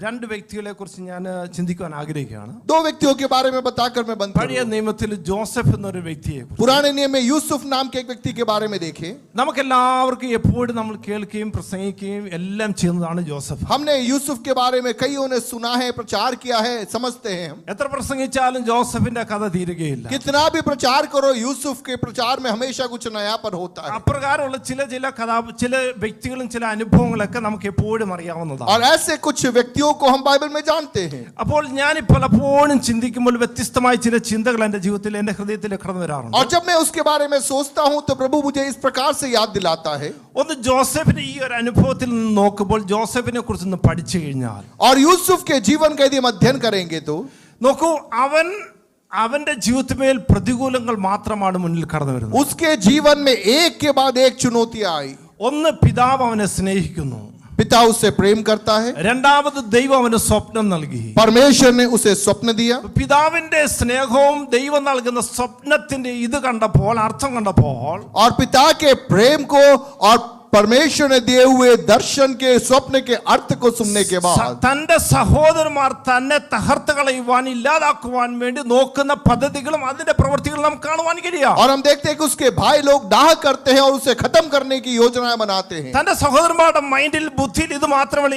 രണ്ട് വ്യക്തികളെ കുറിച്ച് ഞാൻ ചിന്തിക്കുവാൻ ആഗ്രഹിക്കുകയാണ്.
दो व्यक्तियों के बारे में बताकर मैं बंद
പഴയ
करूंगा.
നിയമത്തിൽ ജോസഫ് എന്നൊരു വ്യക്തിയെ കുറിച്ച്
पुराने नियम में यूसुफ नाम के एक व्यक्ति के बारे में देखें.
നമുക്കെല്ലാവർക്കും എപ്പോഴും നമ്മൾ കേൾക്കുകയും പ്രസംഗിക്കുകയും എല്ലാം ചെയ്യുന്നതാണ് ജോസഫ്.
हमने यूसुफ के बारे में कईयों ने सुना है, प्रचार किया है, समझते हैं हम.
എത്ര പ്രസംഗിച്ചാലും ജോസഫിന്റെ കഥ തീരുകയില്ല.
कितना भी प्रचार करो, यूसुफ के प्रचार में हमेशा कुछ नयापन होता है.
അപ്രകാരമുള്ള ചില വ്യക്തികളും ചില അനുഭവങ്ങളൊക്കെ നമുക്ക് എപ്പോഴും അറിയാവുന്നതാണ്.
और ऐसे कुछ व्यक्तियों को हम बाइबल में जानते हैं.
അപ്പോൾ ഞാൻ പലപ്പോഴും ചിന്തിക്കുമ്പോൾ വ്യത്യസ്തമായ ചില ചിന്തകൾ എന്റെ ജീവിതത്തിൽ എന്റെ ഹൃദയത്തിൽ കടന്നു വരാറുണ്ട്.
और जब मैं उसके बारे में सोचता हूं तो प्रभु मुझे इस प्रकार से याद दिलाता है.
ഒന്ന് ജോസഫിന്റെ ഈ ഒരു അനുഭവത്തിൽ നിന്ന് നോക്കുമ്പോൾ ജോസഫിനെ കുറിച്ച് ഒന്ന് പഠിച്ചു കഴിഞ്ഞാൽ,
और यूसुफ के जीवन का यदि हम अध्ययन करेंगे तो
നോക്കൂ, അവന്റെ ജീവിതത്തിന്മേൽ പ്രതികൂലങ്ങൾ മാത്രമാണ് മുന്നിൽ കടന്നു വരുന്നത്.
उसके जीवन में एक के बाद एक चुनौतियां आई.
ഒന്ന്, പിതാവ് അവനെ സ്നേഹിക്കുന്നു.
पिता उससे प्रेम करता है.
രണ്ടാമത്, ദൈവം അവന് സ്വപ്നം നൽകി.
परमेश्वर ने उसे स्वप्न दिया.
പിതാവിന്റെ സ്നേഹവും ദൈവം നൽകുന്ന സ്വപ്നത്തിന്റെ അർത്ഥം കണ്ടപ്പോൾ,
और पिता के प्रेम को और परमेश्वर ने दिए हुए दर्शन के स्वप्न के अर्थ को सुनने के बाद
തന്റെ സഹോദരന്മാർ തന്നെ തകർത്ത് കളയുവാൻ, ഇല്ലാതാക്കുവാൻ വേണ്ടി നോക്കുന്ന പദ്ധതികളും അതിന്റെ പ്രവൃത്തികളും നാം കാണുവാൻ കഴിയും.
और हम देखते हैं कि उसके भाई लोग डाह करते हैं और उसे खत्म करने की योजनाएं बनाते हैं.
തന്റെ സഹോദരന്മാരുടെ മൈൻഡിൽ, ബുദ്ധിയിൽ ഇത് മാത്രമല്ല,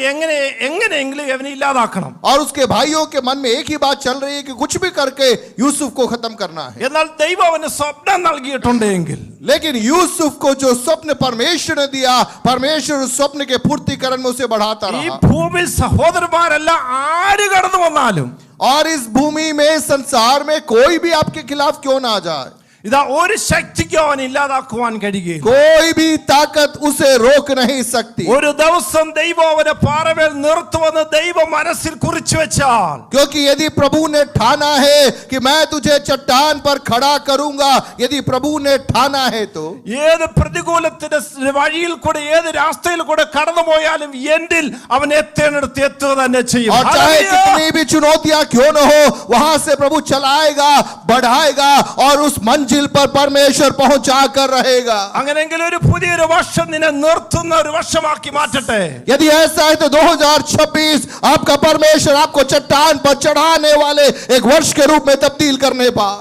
എങ്ങനെയെങ്കിലും അവനെ ഇല്ലാതാക്കണം.
और उसके भाइयों के मन में एक ही बात चल रही है कि कुछ भी करके यूसुफ को खत्म करना है.
എന്നാൽ ദൈവം അവന് സ്വപ്നം നൽകിയിട്ടുണ്ടെങ്കിൽ,
लेकिन यूसुफ को जो स्वप्न परमेश्वर ने दिया, परमेश्वर उस स्वप्न के पूर्तिकरण में उसे बढ़ाता
ഈ
रहा.
ഭൂമിയിൽ സഹോദരന്മാരെല്ലാം ആര് കടന്നു വന്നാലും,
और इस भूमि में, संसार में कोई भी आपके खिलाफ क्यों ना आ जाए,
ഇതാ ഒരു ശക്തിക്കും അവൻ ഇല്ലാതാക്കുവാൻ കഴിയുകയില്ല.
कोई भी ताकत उसे रोक नहीं सकती.
ഒരു ദിവസം ദൈവം അവനെ പാറമേൽ നിർത്തുമെന്ന് ദൈവം മനസ്സിൽ കുറിച്ചു വെച്ചാൽ,
क्योंकि यदि प्रभु ने ठाना है कि मैं तुझे चट्टान पर खड़ा करूंगा, यदि प्रभु ने ठाना है तो
ഏത് പ്രതികൂലത്തിന്റെ വഴിയിൽ കൂടെ ഏത് രാസ്തയിൽ കൂടെ കടന്നു പോയാലും എൻഡിൽ അവൻ എത്തേണ്ടിടത്ത് എത്തുക തന്നെ ചെയ്യും.
और चाहे कितनी भी चुनौतियां क्यों न हो, वहां से प्रभु चलाएगा, बढ़ाएगा और उस मंजिल पर परमेश्वर पहुंचा कर रहेगा.
അങ്ങനെയെങ്കിൽ ഒരു പുതിയൊരു വർഷം നിന്നെ നിർത്തുന്ന ഒരു വർഷമാക്കി മാറ്റട്ടെ.
यदि ऐसा है तो 2026 आपका परमेश्वर आपको चट्टान पर चढ़ाने वाले एक वर्ष के रूप में तब्दील करने पाए.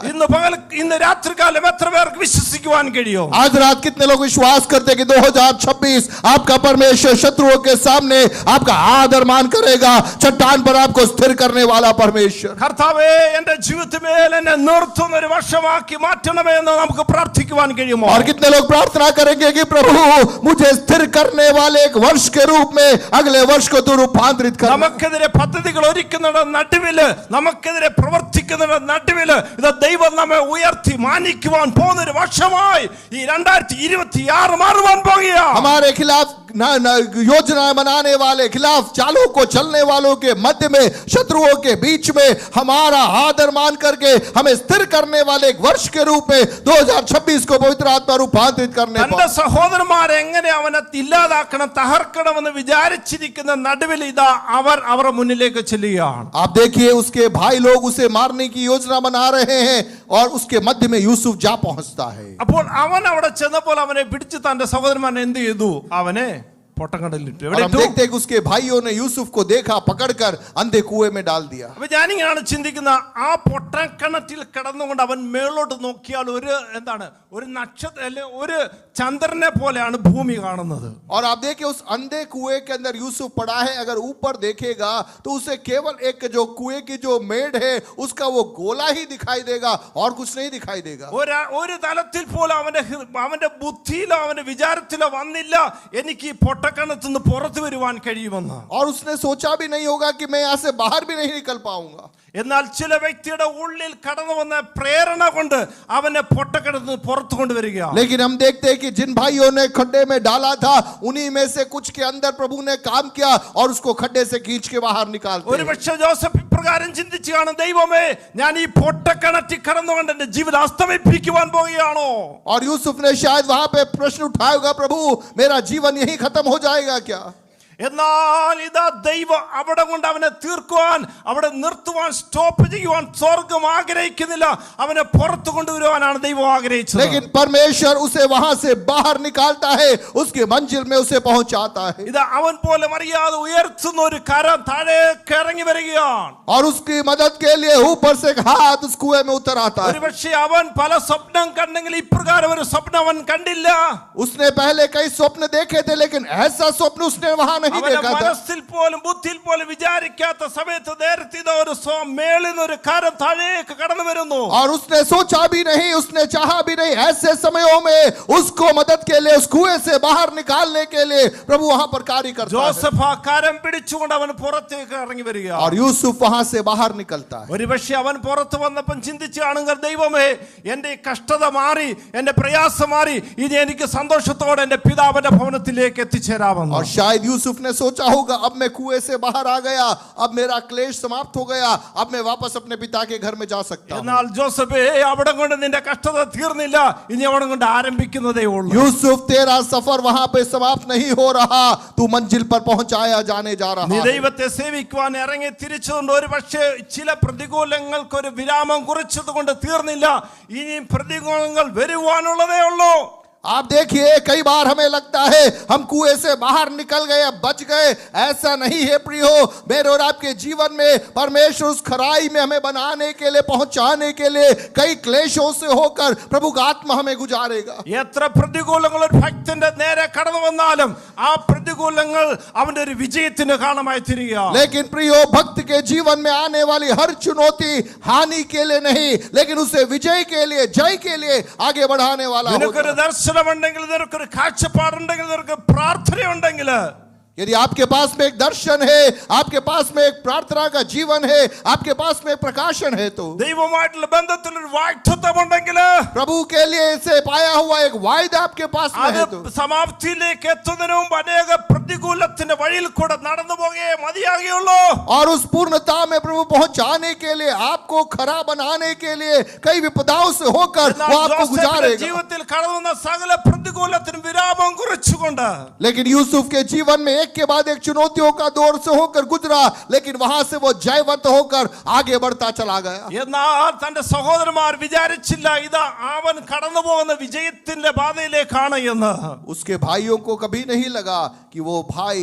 ഇന്ന് രാത്രികാലം എത്ര പേർക്ക് വിശ്വസിക്കുവാൻ കഴിയും?
आज रात कितने लोग विश्वास करते हैं कि 2026 आपका परमेश्वर शत्रुओं के सामने आपका आदर मान करेगा, चट्टान पर आपको स्थिर करने वाला परमेश्वर.
കർത്താവേ, എന്റെ ജീവിതത്തിന്മേൽ എന്നെ നിർത്തുന്ന ഒരു വർഷമാക്കി മാറ്റണമേ എന്ന് നമുക്ക് പ്രാർത്ഥിക്കുവാൻ കഴിയുമോ?
और कितने लोग प्रार्थना करेंगे कि प्रभु मुझे स्थिर करने वाले एक वर्ष के रूप में अगले वर्ष को तू रूपांतरित कर.
നമുക്കെതിരെ പദ്ധതികൾ ഒരുക്കുന്നതിന്റെ നടുവില്, നമുക്കെതിരെ പ്രവർത്തിക്കുന്നതിന്റെ നടുവില് ഇത് ദൈവം നമ്മെ ഉയർത്തി മാനിക്കുവാൻ പോകുന്ന ഒരു വർഷമായി ഈ 2026 മാറുവാൻ പോകുകയാണ്.
हमारे खिलाफ योजनाएं बनाने वाले, खिलाफ चालों को चलने वालों के मध्य में, शत्रुओं के बीच में हमारा आदर मान करके हमें स्थिर करने वाले एक वर्ष के रूप में 2026 को पवित्र आत्मा रूपांतरित करने
തന്റെ സഹോദരന്മാരെ എങ്ങനെ അവനെ ഇല്ലാതാക്കണം, തകർക്കണമെന്ന് വിചാരിച്ചിരിക്കുന്ന നടുവിൽ ഇതാ അവർ അവരുടെ മുന്നിലേക്ക് ചെല്ലുകയാണ്.
आप देखिए उसके भाई लोग उसे मारने की योजना बना रहे हैं और उसके मध्य में यूसुफ जा पहुंचता है.
അപ്പോൾ അവൻ അവിടെ ചെന്നപ്പോൾ അവനെ പിടിച്ച് തന്റെ സഹോദരന്മാരെ എന്ത് ചെയ്തു? അവനെ പൊട്ടക്കടലിട്ടു.
और हम देखते हैं कि उसके भाइयों ने यूसुफ को देखा, पकड़कर अंधे कुएं में डाल दिया.
അപ്പൊ ഞാനിങ്ങനെയാണ് ചിന്തിക്കുന്ന, ആ പൊട്ടക്കിണറ്റിൽ കിടന്നുകൊണ്ട് അവൻ മേളോട്ട് നോക്കിയാൽ ഒരു നക്ഷത്രം അല്ലെ ഒരു ചന്ദ്രനെ പോലെയാണ് ഭൂമി കാണുന്നത്.
और आप देखिए उस अंधे कुएं के अंदर यूसुफ पड़ा है. अगर ऊपर देखेगा तो उसे केवल एक जो कुएं की जो मेढ़ है उसका वो गोला ही दिखाई देगा और कुछ नहीं दिखाई देगा.
ഒരു തലത്തിൽ പോലും അവന്റെ ബുദ്ധിയിലോ അവന്റെ വിചാരത്തിലോ വന്നില്ല എനിക്ക് ഈ പൊട്ടക്കിണറ്റിൽ നിന്ന് പുറത്തു വരുവാൻ കഴിയുമെന്ന്.
और उसने सोचा भी नहीं होगा कि मैं यहाँ से बाहर भी नहीं निकल पाऊंगा.
എന്നാൽ ചില വ്യക്തിയുടെ ഉള്ളിൽ കടന്നു വന്ന പ്രേരണ കൊണ്ട് അവനെ പൊട്ടക്കിണറ്റിൽ പുറത്തു കൊണ്ടുവരികയാണ്.
लेकिन हम देखते हैं कि जिन भाइयों ने खड्डे में डाला था, उन्हीं में से कुछ के अंदर प्रभु ने काम किया और उसको खड्डे से खींच के बाहर निकालते हैं.
ഒരുപക്ഷെ ജോസഫ് ഇപ്രകാരം ചിന്തിച്ചാണ്, ദൈവമേ, ഞാൻ ഈ പൊട്ടക്കിണറ്റിൽ കടന്നുകൊണ്ട് എന്റെ ജീവിതം അസ്തമിപ്പിക്കുവാൻ പോകുകയാണോ?
और यूसुफ ने शायद वहां पे प्रश्न उठाया होगा, प्रभु मेरा जीवन यही खत्म हो जाएगा क्या?
എന്നാൽ ഇതാ ദൈവം അവിടെ കൊണ്ട് അവനെ തീർക്കുവാൻ, അവിടെ നിർത്തുവാൻ, സ്റ്റോപ്പ് ചെയ്യുവാൻ സ്വർഗം ആഗ്രഹിക്കുന്നില്ല. അവനെ പുറത്തു കൊണ്ടുവരുവാനാണ് ദൈവം ആഗ്രഹിച്ചത്.
लेकिन परमेश्वर उसे वहां से बाहर निकालता है, उसके मंजिल में उसे पहुंचाता है.
ഇതാ അവൻ പോലും അറിയാതെ ഉയർത്തുന്ന ഒരു കരം താഴേക്ക് ഇറങ്ങി വരികയാണ്.
और उसकी मदद के लिए ऊपर से एक हाथ उस कुएं में उतर आता है.
ഒരുപക്ഷെ അവൻ പല സ്വപ്നം കണ്ടെങ്കിൽ ഇപ്രകാരം ഒരു സ്വപ്നം അവൻ കണ്ടില്ല.
उसने पहले कई स्वप्न देखे थे, लेकिन ऐसा स्वप्न उसने वहां नहीं देखा था.
മനസ്സിൽ പോലും ബുദ്ധിയിൽ പോലും വിചാരിക്കാത്ത സമയത്ത് നേരത്തെ ഒരു മേളിൽ ഒരു കരം താഴേക്ക് കടന്നു വരുന്നു.
और उसने सोचा भी नहीं, उसने चाहा भी नहीं, ऐसे समयों में उसको मदद के लिए, उस कुएं से बाहर निकालने के लिए प्रभु वहां पर कार्य करता है.
ജോസഫ് ആ കരം പിടിച്ചുകൊണ്ട് അവൻ പുറത്തേക്ക് ഇറങ്ങി വരിക.
और यूसुफ वहां से बाहर निकलता है.
ഒരുപക്ഷെ അവൻ പുറത്തു വന്നപ്പോൾ ചിന്തിച്ചാണെങ്കിൽ, ദൈവമേ, എന്റെ കഷ്ടത മാറി, എന്റെ പ്രയാസം മാറി, ഇനി എനിക്ക് സന്തോഷത്തോടെ എന്റെ പിതാവിന്റെ ഭവനത്തിലേക്ക് എത്തിച്ചേരാമെന്ന്.
और शायद यूसुफ ने सोचा होगा, अब मैं कुएं से बाहर आ गया, अब मेरा क्लेश समाप्त हो गया, अब मैं वापस अपने पिता के घर में जा सकता हूं.
എന്നാൽ ജോസഫേ, അവിടെ കൊണ്ട് നിന്റെ കഷ്ടത തീർന്നില്ല, ഇനി അവിടെ കൊണ്ട് ആരംഭിക്കുന്നതേ ഉള്ളൂ.
यूसुफ तेरा सफर वहां पे समाप्त नहीं हो रहा, तू मंजिल पर पहुंचाया जाने जा रहा
നീ
है.
ദൈവത്തെ സേവിക്കുവാൻ ഇറങ്ങി തിരിച്ചുകൊണ്ട് ഒരുപക്ഷെ ചില പ്രതികൂലങ്ങൾക്ക് ഒരു വിരാമം കുറിച്ചത് കൊണ്ട് തീർന്നില്ല, ഇനിയും പ്രതികൂലങ്ങൾ വരുവാനുള്ളതേ ഉള്ളൂ.
आप देखिए, कई बार हमें लगता है हम कुएं से बाहर निकल गए, बच गए. ऐसा नहीं है प्रियो. मेरे और आपके जीवन में परमेश्वर उस खराई में हमें बनाने के लिए, पहुंचाने के लिए कई क्लेशों से होकर प्रभु का आत्मा हमें गुजारेगा.
എത്ര പ്രതികൂലങ്ങൾ ഒരു ഭക്തന്റെ നേരെ കടന്നു വന്നാലും ആ പ്രതികൂലങ്ങൾ അവന്റെ ഒരു വിജയത്തിന് കാരണമായി തീരുകയാണ്.
लेकिन प्रियो, भक्त के जीवन में आने वाली हर चुनौती हानि के लिए नहीं, लेकिन उसे विजय के लिए, जय के लिए आगे बढ़ाने वाला होता है.
നിനക്കൊരു ദർശനമുണ്ടെങ്കിൽ, നിനക്കൊരു കാഴ്ചപ്പാടുണ്ടെങ്കിൽ, നിനക്ക് പ്രാർത്ഥനയുണ്ടെങ്കിൽ,
यदि आपके पास में एक दर्शन है, आपके पास में एक प्रार्थना का जीवन है, आपके पास में एक प्रकाशन है, तो
ദൈവമായിട്ടുള്ള ബന്ധത്തിൽ ഒരു വാഗ്ദത്തമുണ്ടെങ്കിൽ
प्रभु के लिए से पाया हुआ एक वायदा आपके पास में
അത്
है, तो
സമാപ്തിയിലേക്ക് എത്തുന്നതിന് മുമ്പ് അനേക പ്രതികൂലത്തിന്റെ വഴിയിൽ കൂടെ നടന്നു പോകേ മതിയാകുള്ളൂ.
और उस पूर्णता में प्रभु पहुंचाने के लिए, आपको खरा बनाने के लिए कई विपदाओं से होकर वो आपको गुजारेगा.
ജീവിതത്തിൽ കടന്നു വന്ന സകല പ്രതികൂലത്തിനും വിരാമം കുറിച്ചുകൊണ്ട്
लेकिन यूसुफ के जीवन में एक के बाद एक चुनौतियों का दौर से होकर गुजरा, लेकिन वहां से वो जयवंत होकर आगे बढ़ता चला गया.
എന്നാൽ തന്റെ സഹോദരന്മാർ വിചാരിച്ചില്ല ഇതാ അവൻ കടന്നു പോകുന്ന വിജയത്തിന്റെ പാതയിലേക്കാണ് എന്ന്.
उसके भाइयों को कभी नहीं लगा कि वो भाई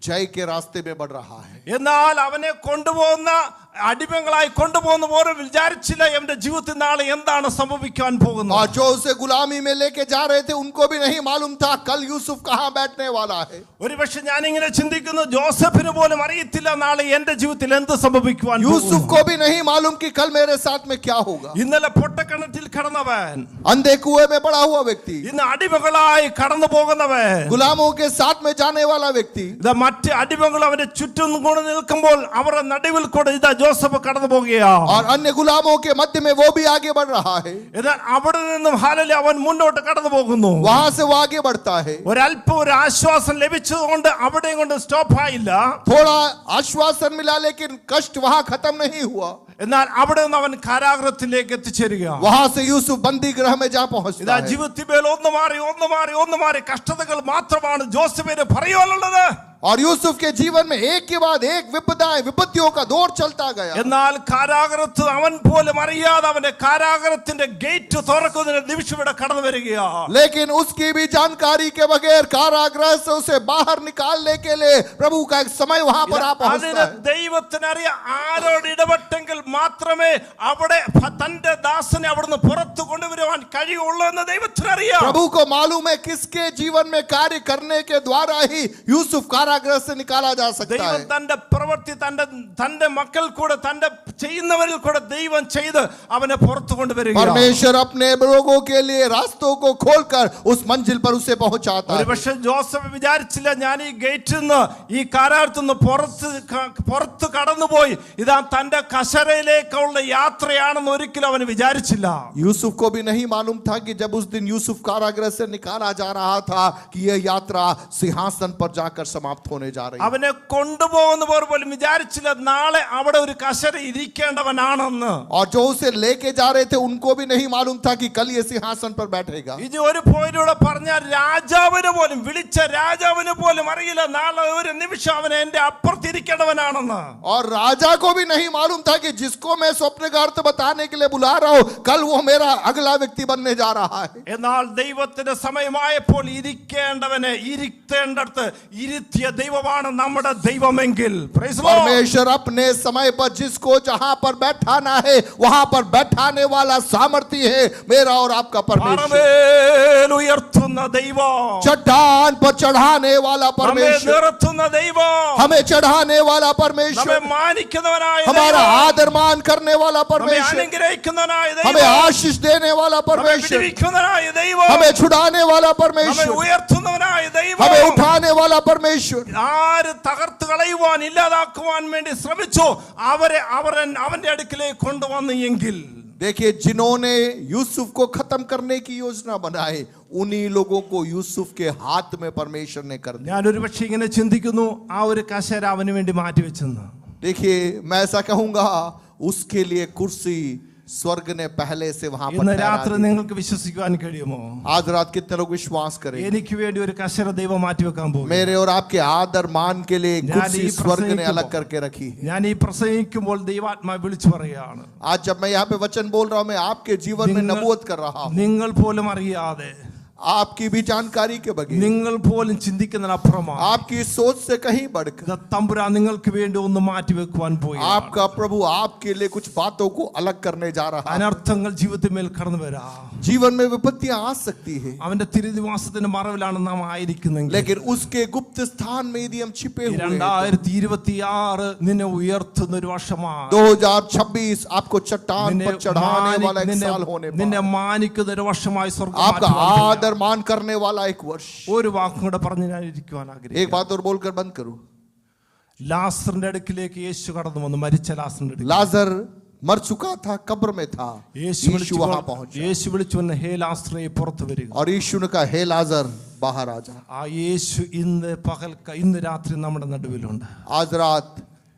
जय के रास्ते में बढ़ रहा है.
എന്നാൽ അവനെ കൊണ്ടുപോകുന്ന അടിമകളായി കൊണ്ടുപോകുന്ന ഓരോ വിചാരിച്ചില്ല എന്റെ ജീവിതത്തിൽ നാളെ എന്താണ് സംഭവിക്കാൻ പോകുന്നത്.
और जो उसे गुलामी में लेके जा रहे थे उनको भी नहीं मालूम था कल यूसुफ कहां बैठने वाला है.
ഒരുപക്ഷെ ഞാനിങ്ങനെ ചിന്തിക്കുന്നു, ജോസഫിന് പോലും അറിയത്തില്ല നാളെ എന്റെ ജീവിതത്തിൽ എന്ത് സംഭവിക്കുവാൻ
यूसुफ को भी नहीं मालूम कि कल मेरे साथ में क्या होगा.
ഇന്നലെ പൊട്ടക്കിണറ്റിൽ കടന്നവൻ,
अंधे कुएं में पड़ा हुआ व्यक्ति,
ഇന്ന് അടിമകളായി കടന്നു പോകുന്നവൻ,
गुलामों के साथ में जाने वाला व्यक्ति,
ഇതാ മറ്റ് അടിമകൾ അവന്റെ ചുറ്റും കൊണ്ട് നിൽക്കുമ്പോൾ അവരുടെ നടുവിൽ കൂടെ ഇതാ ജോസഫ് കടന്നു പോകുകയാ.
और अन्य गुलामों के मध्य में वो भी आगे बढ़ रहा है.
എന്നാൽ അവിടെ നിന്നും ഹാലലി അവൻ മുന്നോട്ട് കടന്നു പോകുന്നു.
वहां से वो आगे बढ़ता है.
ഒരല്പം ഒരു ആശ്വാസം ലഭിച്ചതുകൊണ്ട് അവിടെയും കൊണ്ട് സ്റ്റോപ്പ് ആയില്ല.
थोड़ा आश्वासन मिला, लेकिन कष्ट वहां खत्म नहीं हुआ.
എന്നാൽ അവിടെ നിന്ന് അവൻ കാരാഗ്രഹത്തിലേക്ക് എത്തിച്ചേരുക.
वहां से यूसुफ बंदी गृह में जा पहुंचता
ഇതാ
है.
ജീവിതത്തിൽ മേൽ ഒന്ന് മാറി കഷ്ടതകൾ മാത്രമാണ് ജോസഫിന് പറയുവാനുള്ളത്.
और यूसुफ के जीवन में एक के बाद एक विपत्तियों का दौर चलता गया.
എന്നാൽ കാരാഗ്രഹത്ത് അവൻ പോലും അറിയാതെ അവന്റെ കാരാഗ്രഹത്തിന്റെ ഗേറ്റ് തുറക്കുന്നതിന് നിമിഷം ഇവിടെ കടന്നു വരികയാ.
लेकिन उसकी भी जानकारी के बगैर कारागृह से उसे बाहर निकालने के लिए प्रभु का एक समय वहां पर आ पहुंचता
അതിന്
है.
ദൈവത്തിനറിയാം ആരോട് ഇടപെട്ടെങ്കിൽ മാത്രമേ അവിടെ തന്റെ ദാസനെ അവിടുന്ന് പുറത്തു കൊണ്ടുവരുവാൻ കഴിയുള്ളൂ എന്ന് ദൈവത്തിനറിയാം.
प्रभु को मालूम है किसके जीवन में कार्य करने के द्वारा ही यूसुफ कारागृह से निकाला जा सकता
ദൈവം
है.
തന്റെ പ്രവൃത്തി തന്റെ മക്കൾ കൂടെ തന്റെ ചെയ്യുന്നവരിൽ കൂടെ ദൈവം ചെയ്ത് അവനെ പുറത്തു കൊണ്ടുവരിക.
परमेश्वर अपने लोगों के लिए रास्तों को खोलकर उस मंजिल पर उसे पहुंचाता है.
ഒരുപക്ഷെ ജോസഫ് വിചാരിച്ചില്ല ഞാൻ ഈ ഗേറ്റിൽ നിന്ന് ഈ കാരാഗ്രഹത്തിൽ നിന്ന് പുറത്ത് കടന്നുപോയി ഇതാ തന്റെ കശരയിലേക്കുള്ള യാത്രയാണെന്ന് ഒരിക്കലും അവന് വിചാരിച്ചില്ല.
यूसुफ को भी नहीं मालूम था कि जब उस दिन यूसुफ कारागृह से निकाला जा रहा था कि यह यात्रा सिंहासन पर जाकर समाप्त होने जा रही है.
അവനെ കൊണ്ടുപോകുന്നവർ പോലും വിചാരിച്ചില്ല നാളെ അവിടെ ഒരു കശര ഇരിക്കേണ്ടവനാണെന്ന്.
और जो उसे लेके जा रहे थे उनको भी नहीं मालूम था कि कल ये सिंहासन पर बैठेगा.
ഇത് ഒരു പോയിന്റിലൂടെ പറഞ്ഞാൽ രാജാവിന് പോലും വിളിച്ച രാജാവിന് പോലും അറിയില്ല നാളെ ഒരു നിമിഷം അവൻ എന്റെ അപ്പുറത്തിരിക്കേണ്ടവനാണെന്ന്.
और राजा को भी नहीं मालूम था कि जिसको मैं स्वप्न का अर्थ बताने के लिए बुला रहा हूं कल वो मेरा अगला व्यक्ति बनने जा रहा है.
എന്നാൽ ദൈവത്തിന്റെ സമയമായപ്പോൾ ഇരിക്കേണ്ടവനെ ഇരുത്തേണ്ടടുത്ത് ഇരുത്തിയ ദൈവമാണ് നമ്മുടെ ദൈവമെങ്കിൽ Praise the Lord.
परमेश्वर अपने समय पर जिसको जहां पर बैठाना है वहां पर बैठाने वाला सामर्थ्य है मेरा और आपका परमेश्वर.
പാറമേൽ ഉയർത്തുന്ന ദൈവം,
चट्टान पर चढ़ाने वाला
നമ്മെ
परमेश्वर,
നിർത്തുന്ന ദൈവം,
हमें चढ़ाने वाला
നമ്മെ
परमेश्वर,
മാനിക്കുന്നവനായ
हमारा
ദൈവം,
आदर मान करने वाला
നമ്മെ
परमेश्वर,
അനുഗ്രഹിക്കുന്നവനായ
हमें
ദൈവം,
आशीष देने वाला
നമ്മെ
परमेश्वर,
വിടുവിക്കുന്നവനായ ദൈവം,
हमें छुड़ाने वाला
നമ്മെ
परमेश्वर,
ഉയർത്തുന്നവനായ
हमें
ദൈവം.
उठाने वाला परमेश्वर.
ആര് തകർത്ത് കളയുവാൻ ഇല്ലാതാക്കുവാൻ വേണ്ടി ശ്രമിച്ചോ അവന്റെ അടുക്കിലേക്ക് കൊണ്ടുവന്നു എങ്കിൽ
देखिए, जिन्होंने यूसुफ को खत्म करने की योजना बनाई उन्हीं लोगों को यूसुफ के हाथ में परमेश्वर ने कर दिया.
ഞാനൊരു പക്ഷെ ഇങ്ങനെ ചിന്തിക്കുന്നു ആ ഒരു കസേര അവന് വേണ്ടി മാറ്റിവെച്ചെന്ന്.
देखिए, मैं ऐसा कहूंगा उसके लिए कुर्सी स्वर्ग ने पहले से वहां पर
ഇന്ന്
ठहरा
രാത്രി
दी.
നിങ്ങൾക്ക് വിശ്വസിക്കുവാൻ കഴിയുമോ?
आज रात कितने लोग विश्वास करें
എനിക്ക് വേണ്ടി ഒരു കസേര ദൈവം മാറ്റിവെക്കാൻ പോകും.
मेरे और आपके आदर मान के लिए
ഞാനീ
कुर्सी स्वर्ग ने
प्रसंगिക്കുമ്പോൾ-
अलग करके रखी है.
ഞാൻ ഈ പ്രസംഗിക്കുമ്പോൾ ദൈവാത്മാ വിളിച്ചു പറയുകയാണ്,
आज जब मैं यहाँ पे वचन बोल रहा हूँ मैं आपके जीवन में नबूवत कर रहा हूँ,
നിങ്ങൾ പോലും അറിയാതെ
आपकी भी जानकारी के बगैर,
നിങ്ങൾ പോലും ചിന്തിക്കുന്നതിനപ്പുറമാണ്
आपकी सोच से कहीं बढ़कर
തമ്പുരാൻ നിങ്ങൾക്ക് വേണ്ടി ഒന്ന് മാറ്റിവെക്കുവാൻ പോയി.
आपका प्रभु आपके लिए कुछ बातों को अलग करने जा रहा है.
അനർത്ഥങ്ങൾ ജീവിതത്തിൽ മേൽ കടന്നു വരാം.
जीवन में विपत्तियां आ सकती है,
അവന്റെ തിരുനിവാസത്തിന്റെ മറവിലാണ് നാം ആയിരിക്കുന്നെങ്കിൽ
लेकिन उसके गुप्त स्थान में यदि हम छिपे हुए हैं,
2026 നിന്നെ ഉയർത്തുന്ന ഒരു വർഷമാണ്.
2026 आपको चट्टान पर चढ़ाने वाला एक साल होने
നിന്നെ
पर,
മാനിക്കുന്ന ഒരു വർഷമായി സ്വർഗ്ഗം
आपका
മാറ്റുവാൻ പോകുന്നു.
आदर मान करने वाला एक वर्ष.
ഒരു വാക്കും കൂടെ പറഞ്ഞ് ഞാൻ ഇരിക്കുവാൻ
एक
ആഗ്രഹിക്കുന്നു.
बात और बोलकर बंद करूं.
ലാസറിന്റെ അടുക്കിലേക്ക് യേശു കടന്നു വന്നു. മരിച്ച ലാസറിന്റെ അടുക്കൽ
लाजर मर चुका था, कब्र में था.
യേശു
यीशु वहां पहुंचा
വിളിച്ചു വന്ന് ഹേ ലാസറേ പുറത്തു വരിക.
और यीशु ने कहा, हे लाजर बाहर आ जा.
ആ യേശു ഇന്ന് രാത്രി നമ്മുടെ നടുവിലുണ്ട്.
आज रात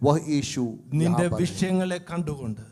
वह यीशु
നിന്റെ
यहाँ पर है.
വിഷയങ്ങളെ കണ്ടുകൊണ്ട്,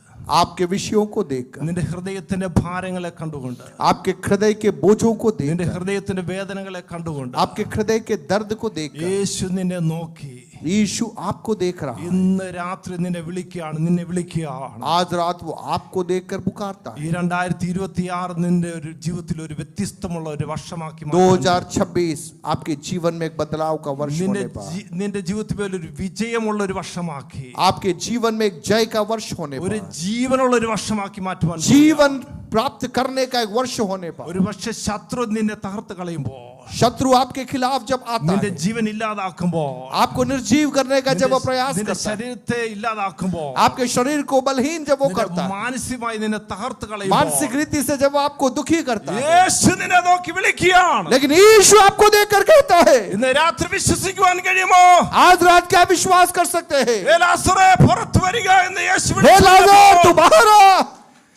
आपके विषयों को देखकर,
നിന്റെ ഹൃദയത്തിന്റെ ഭാരങ്ങളെ കണ്ടുകൊണ്ട്,
आपके हृदय के बोझों को
നിന്റെ
देखकर,
ഹൃദയത്തിന്റെ വേദനകളെ കണ്ടുകൊണ്ട്
आपके हृदय के दर्द को देखकर
യേശു നിന്നെ നോക്കി
यीशु आपको देख रहा है.
ഇന്ന് രാത്രി നിന്നെ വിളിക്കുകയാണ്.
आज रात वो आपको देखकर पुकारता
ഈ
है.
2026 നിന്റെ ഒരു ജീവിതത്തിൽ ഒരു വ്യത്യസ്തമുള്ള ഒരു വർഷമാക്കി മാറ്റാൻ,
2026 आपके जीवन में एक बदलाव का वर्ष होने पर,
നിന്റെ ജീവിതത്തിൽ ഒരു വിജയമുള്ള ഒരു വർഷമാക്കി,
आपके जीवन में एक जय का वर्ष होने
ഒരു
पर,
ജീവനുള്ള ഒരു വർഷമാക്കി മാറ്റുവാൻ,
जीवन प्राप्त करने का एक वर्ष होने पर,
ഒരു പക്ഷേ ശത്രു നിന്നെ തകർത്ത് കളയുമ്പോൾ,
शत्रु आपके खिलाफ जब आता
നിന്റെ
है,
ജീവൻ ഇല്ലാതാക്കുമ്പോൾ,
आपको निर्जीव करने का जब वो प्रयास
നിന്റെ
करता है,
ശരീരത്തെ ഇല്ലാതാക്കുമ്പോൾ,
आपके शरीर को बलहीन जब वो
നിന്റെ
करता है,
മാനസികമായി നിന്നെ തകർത്ത് കളയുമ്പോൾ,
मानसिक रीति से जब वो आपको दुखी करता है,
യേശു നിന്നെ നോക്കി വിളിക്കുകയാണ്.
लेकिन यीशु आपको देखकर कहता है.
ഇന്ന് രാത്രി വിശ്വസിക്കുവാൻ കഴിയുമോ?
आज रात क्या विश्वास कर सकते हैं?
ഹേ ലാസറേ പുറത്തു വരിക എന്ന് യേശു
हे लाजर तू बाहर आ.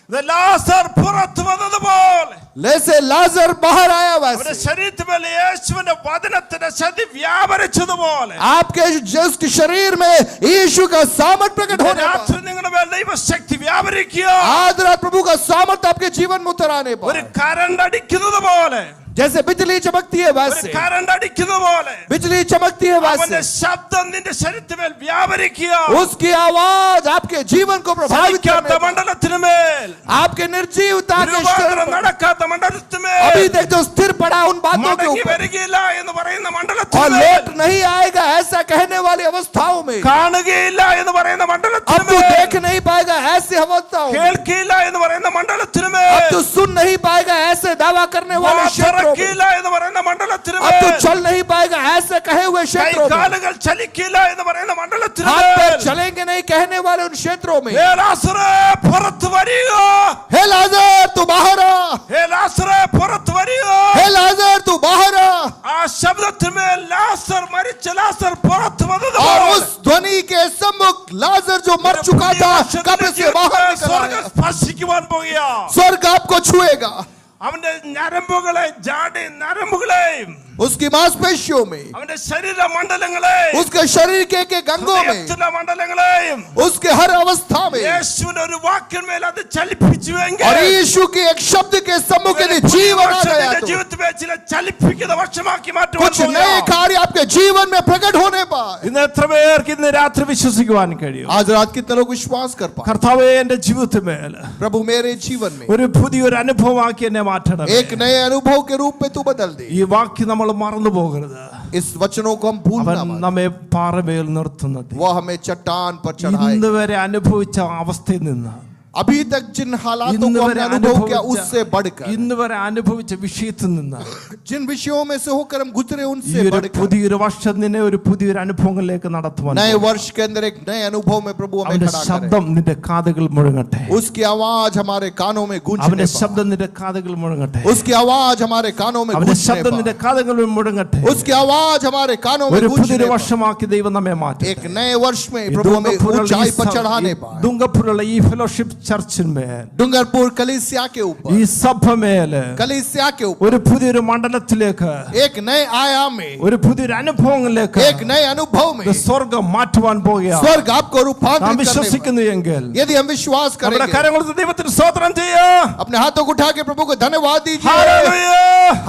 ലാസർ പുറത്തു വന്നതുപോലെ
जैसे लाजर बाहर आया
അവന്റെ
वैसे
ശരീരത്തിൽ യേശുവിന്റെ വചനത്തിന്റെ ശക്തി വ്യാപരിച്ചതുപോലെ
आपके जिस शरीर में यीशु का सामर्थ प्रकट होने
രാത്രി
पर,
നിങ്ങളുടെ മേൽ ദൈവശക്തി വ്യാപരിക്കുക.
आज रात प्रभु का सामर्थ आपके जीवन में उतर आने
ഒരു
पर,
കറണ്ട് അടിക്കുന്നത് പോലെ,
जैसे बिजली चमकती है
ഒരു
वैसे,
കറണ്ട് അടിക്കുന്നത് പോലെ
बिजली चमकती है
അവന്റെ
वैसे,
ശബ്ദം നിന്റെ ശരീരത്തിൽ മേൽ വ്യാപരിക്കുക.
उसकी आवाज आपके जीवन को प्रभावित
ചലിക്കാത്ത
करने पर,
മണ്ഡലത്തിന് മേൽ,
आपके निर्जीवता के
രൂപാന്തരം
शरीर पर,
നടക്കാത്ത മണ്ഡലത്തിന് മേൽ,
अभी तक जो स्थिर पड़ा उन बातों के
മടങ്ങി
ऊपर,
വരികയില്ല എന്ന് പറയുന്ന
और
മണ്ഡലത്തിന് മേൽ,
लौट नहीं आएगा ऐसा कहने वाली अवस्थाओं में,
കാണുകയില്ല എന്ന് പറയുന്ന
अब
മണ്ഡലത്തിന്
तू
മേൽ,
देख नहीं पाएगा ऐसी अवस्थाओं में,
കേൾക്കില്ല എന്ന് പറയുന്ന മണ്ഡലത്തിന്
अब
മേൽ,
तू सुन नहीं पाएगा ऐसे दावा करने वाले क्षेत्रों में,
വാചറക്കില്ല എന്ന് പറയുന്ന മണ്ഡലത്തിന്
अब तू
മേൽ,
चल नहीं पाएगा ऐसे कहे हुए क्षेत्रों में,
കൈകാലുകൾ ചലിക്കില്ല എന്ന് പറയുന്ന മണ്ഡലത്തിന്
हाथ पैर
മേൽ,
चलेंगे नहीं कहने वाले उन क्षेत्रों में,
ഹേ ലാസറേ പുറത്തു വരിക,
हे लाजर तू बाहर आ,
ഹേ ലാസറേ പുറത്തു വരിക.
हे लाजर तू बाहर आ.
ആ ശബ്ദത്തിന്മേൽ ലാസർ മരിച്ച ലാസർ പുറത്തു
और
വന്നതുപോലെ
उस ധ്വനി के सम्मुख लाजर जो मर चुका था कब्र से बाहर निकल
സ്വർഗ്ഗം
आया.
സ്പർശിക്കുവാൻ പോകുക.
स्वर्ग आपको छुएगा,
അവന്റെ ഞരമ്പുകളെ ജാടി നരമ്പുകളെയും
उसकी मांसपेशियों में,
അവന്റെ ശരീര മണ്ഡലങ്ങളെയും
उसके शरीर के अंगों में,
ഹൃദയത്തിലെ മണ്ഡലങ്ങളെയും
उसके हर अवस्था में,
യേശുവിന്റെ ഒരു വാക്കിന്മേൽ അത് ചലിപ്പിച്ചുവെങ്കിൽ
और यीशु के एक शब्द के सम्मुख यदि जीवन आ गया तो
ജീവിതത്തിൽ ചില ചലിപ്പിക്കുന്ന വർഷമാക്കി മാറ്റുവാൻ
कुछ नए कार्य आपके जीवन में प्रकट होने पर,
ഇന്ന് എത്ര പേർക്ക് ഇന്ന് രാത്രി വിശ്വസിക്കുവാൻ കഴിയും?
आज रात कितने लोग विश्वास कर पाए?
കർത്താവേ എന്റെ ജീവിതത്തിൽ
प्रभु मेरे जीवन में
ഒരു പുതിയൊരു അനുഭവമാക്കി എന്നെ മാറ്റണം.
एक नए अनुभव के रूप में तू बदल दे.
ഈ വാക്യം നമ്മൾ മറന്നു പോകരുത്.
इस वचनों को हम भूलना
അവൻ
मत.
നമ്മെ പാറമേൽ നിർത്തുന്നത്
वह हमें चट्टान पर चढ़ाए.
ഇന്ന് വരെ അനുഭവിച്ച അവസ്ഥയിൽ നിന്ന്,
अभी तक जिन हालातों
ഇന്ന്
को
വരെ
हमने अनुभव किया उससे बढ़कर,
ഇന്ന് വരെ അനുഭവിച്ച വിഷയത്തിൽ നിന്ന്
जिन विषयों में से होकर हम गुजरे
ഈ
उनसे
ഒരു
बढ़कर,
പുതിയൊരു വർഷം നിന്നെ ഒരു പുതിയൊരു അനുഭവങ്ങളിലേക്ക് നടത്തുവാൻ
नए वर्ष के अंदर एक नए अनुभव में प्रभु हमें
അവന്റെ
खड़ा करे.
ശബ്ദം നിന്റെ കാതുകൾ മുഴങ്ങട്ടെ.
उसकी आवाज हमारे कानों में गूंजने
അവന്റെ
पाए.
ശബ്ദം നിന്റെ കാതുകൾ മുഴങ്ങട്ടെ.
उसकी आवाज हमारे कानों में
അവന്റെ
गूंजने
ശബ്ദം നിന്റെ
पाए.
കാതുകൾ മുഴങ്ങട്ടെ.
उसकी आवाज हमारे कानों में
ഒരു
गूंजने
പുതിയൊരു
पाए.
വർഷമാക്കി ദൈവം നമ്മെ മാറ്റി.
एक नए वर्ष में प्रभु हमें ऊंचाई पर चढ़ाने पाए.
ദുംഗപ്പുലുള്ള ഈ ഫെലോഷിപ്പ് ചർച്ചിന്മേൽ,
डूंगरपुर कलीसिया के ऊपर,
ഈ സഭമേല്
कलीसिया के ऊपर
ഒരു പുതിയൊരു മണ്ഡലത്തിലേക്ക്,
एक नए आयाम में,
ഒരു പുതിയൊരു അനുഭവങ്ങളിലേക്ക്
एक नए अनुभव में
സ്വർഗം മാറ്റുവാൻ പോകുകയാണ്.
स्वर्ग आपको
നാം
रूपांतरित करने
വിശ്വസിക്കുന്നു എങ്കിൽ
पर, यदि हम विश्वास
നമ്മുടെ
करेंगे,
കരങ്ങൾ ദൈവത്തിന് സ്തോത്രം ചെയ്യാം.
अपने हाथों को उठा के प्रभु को धन्यवाद दीजिए.
Hallelujah,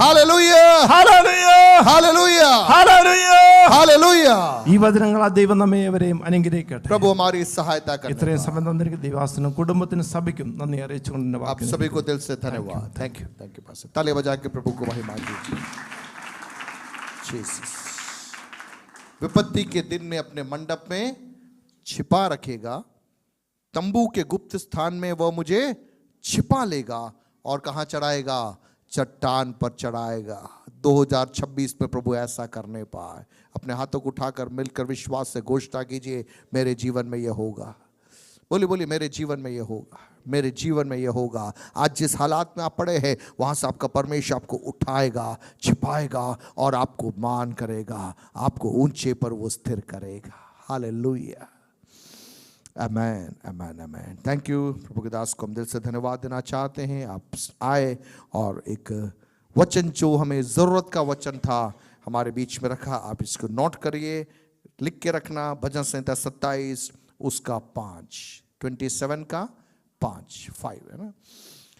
hallelujah,
hallelujah,
hallelujah,
hallelujah.
Hallelujah.
ഈ വചനങ്ങൾ ആ ദൈവം നമ്മെ ഏവരെയും അനുഗ്രഹിക്കട്ടെ.
प्रभु हमारी सहायता करें.
ഇത്രയും സമയം തന്നിരിക്കുന്ന ദൈവാസനും കുടുംബത്തിനും സഭയ്ക്കും നന്ദി അറിയിച്ചുകൊണ്ട് എന്റെ
आप
വാക്ക്
सभी को दिल से धन्यवाद. Thank you pastor. ताली बजा के प्रभु को महिमा दीजिए. जीसस विपत्ति के दिन में अपने मंडप में छिपा रखेगा, तंबू के गुप्त स्थान में वह मुझे छिपा लेगा और कहाँ चढ़ाएगा? चट्टान पर चढ़ाएगा। 2026 में प्रभु ऐसा करने पाए। अपने हाथों को उठाकर मिलकर विश्वास से घोषणा कीजिए, मेरे जीवन में यह होगा। बोलिए बोलिए, मेरे जीवन में यह होगा, मेरे जीवन में यह होगा। आज जिस हालात में आप पड़े हैं वहां से आपका परमेश्वर आपको उठाएगा, छिपाएगा और आपको मान करेगा, आपको ऊंचे पर वो स्थिर करेगा। Hallelujah, amen, amen, amen. Thank you. प्रभु के दास को हम दिल से धन्यवाद देना चाहते हैं। आप आए और एक वचन जो हमें ज़रूरत का वचन था हमारे बीच में रखा। आप इसको नोट करिए, लिख के रखना। भजन संहिता 27 उसका 5, 27 का 5 है ना।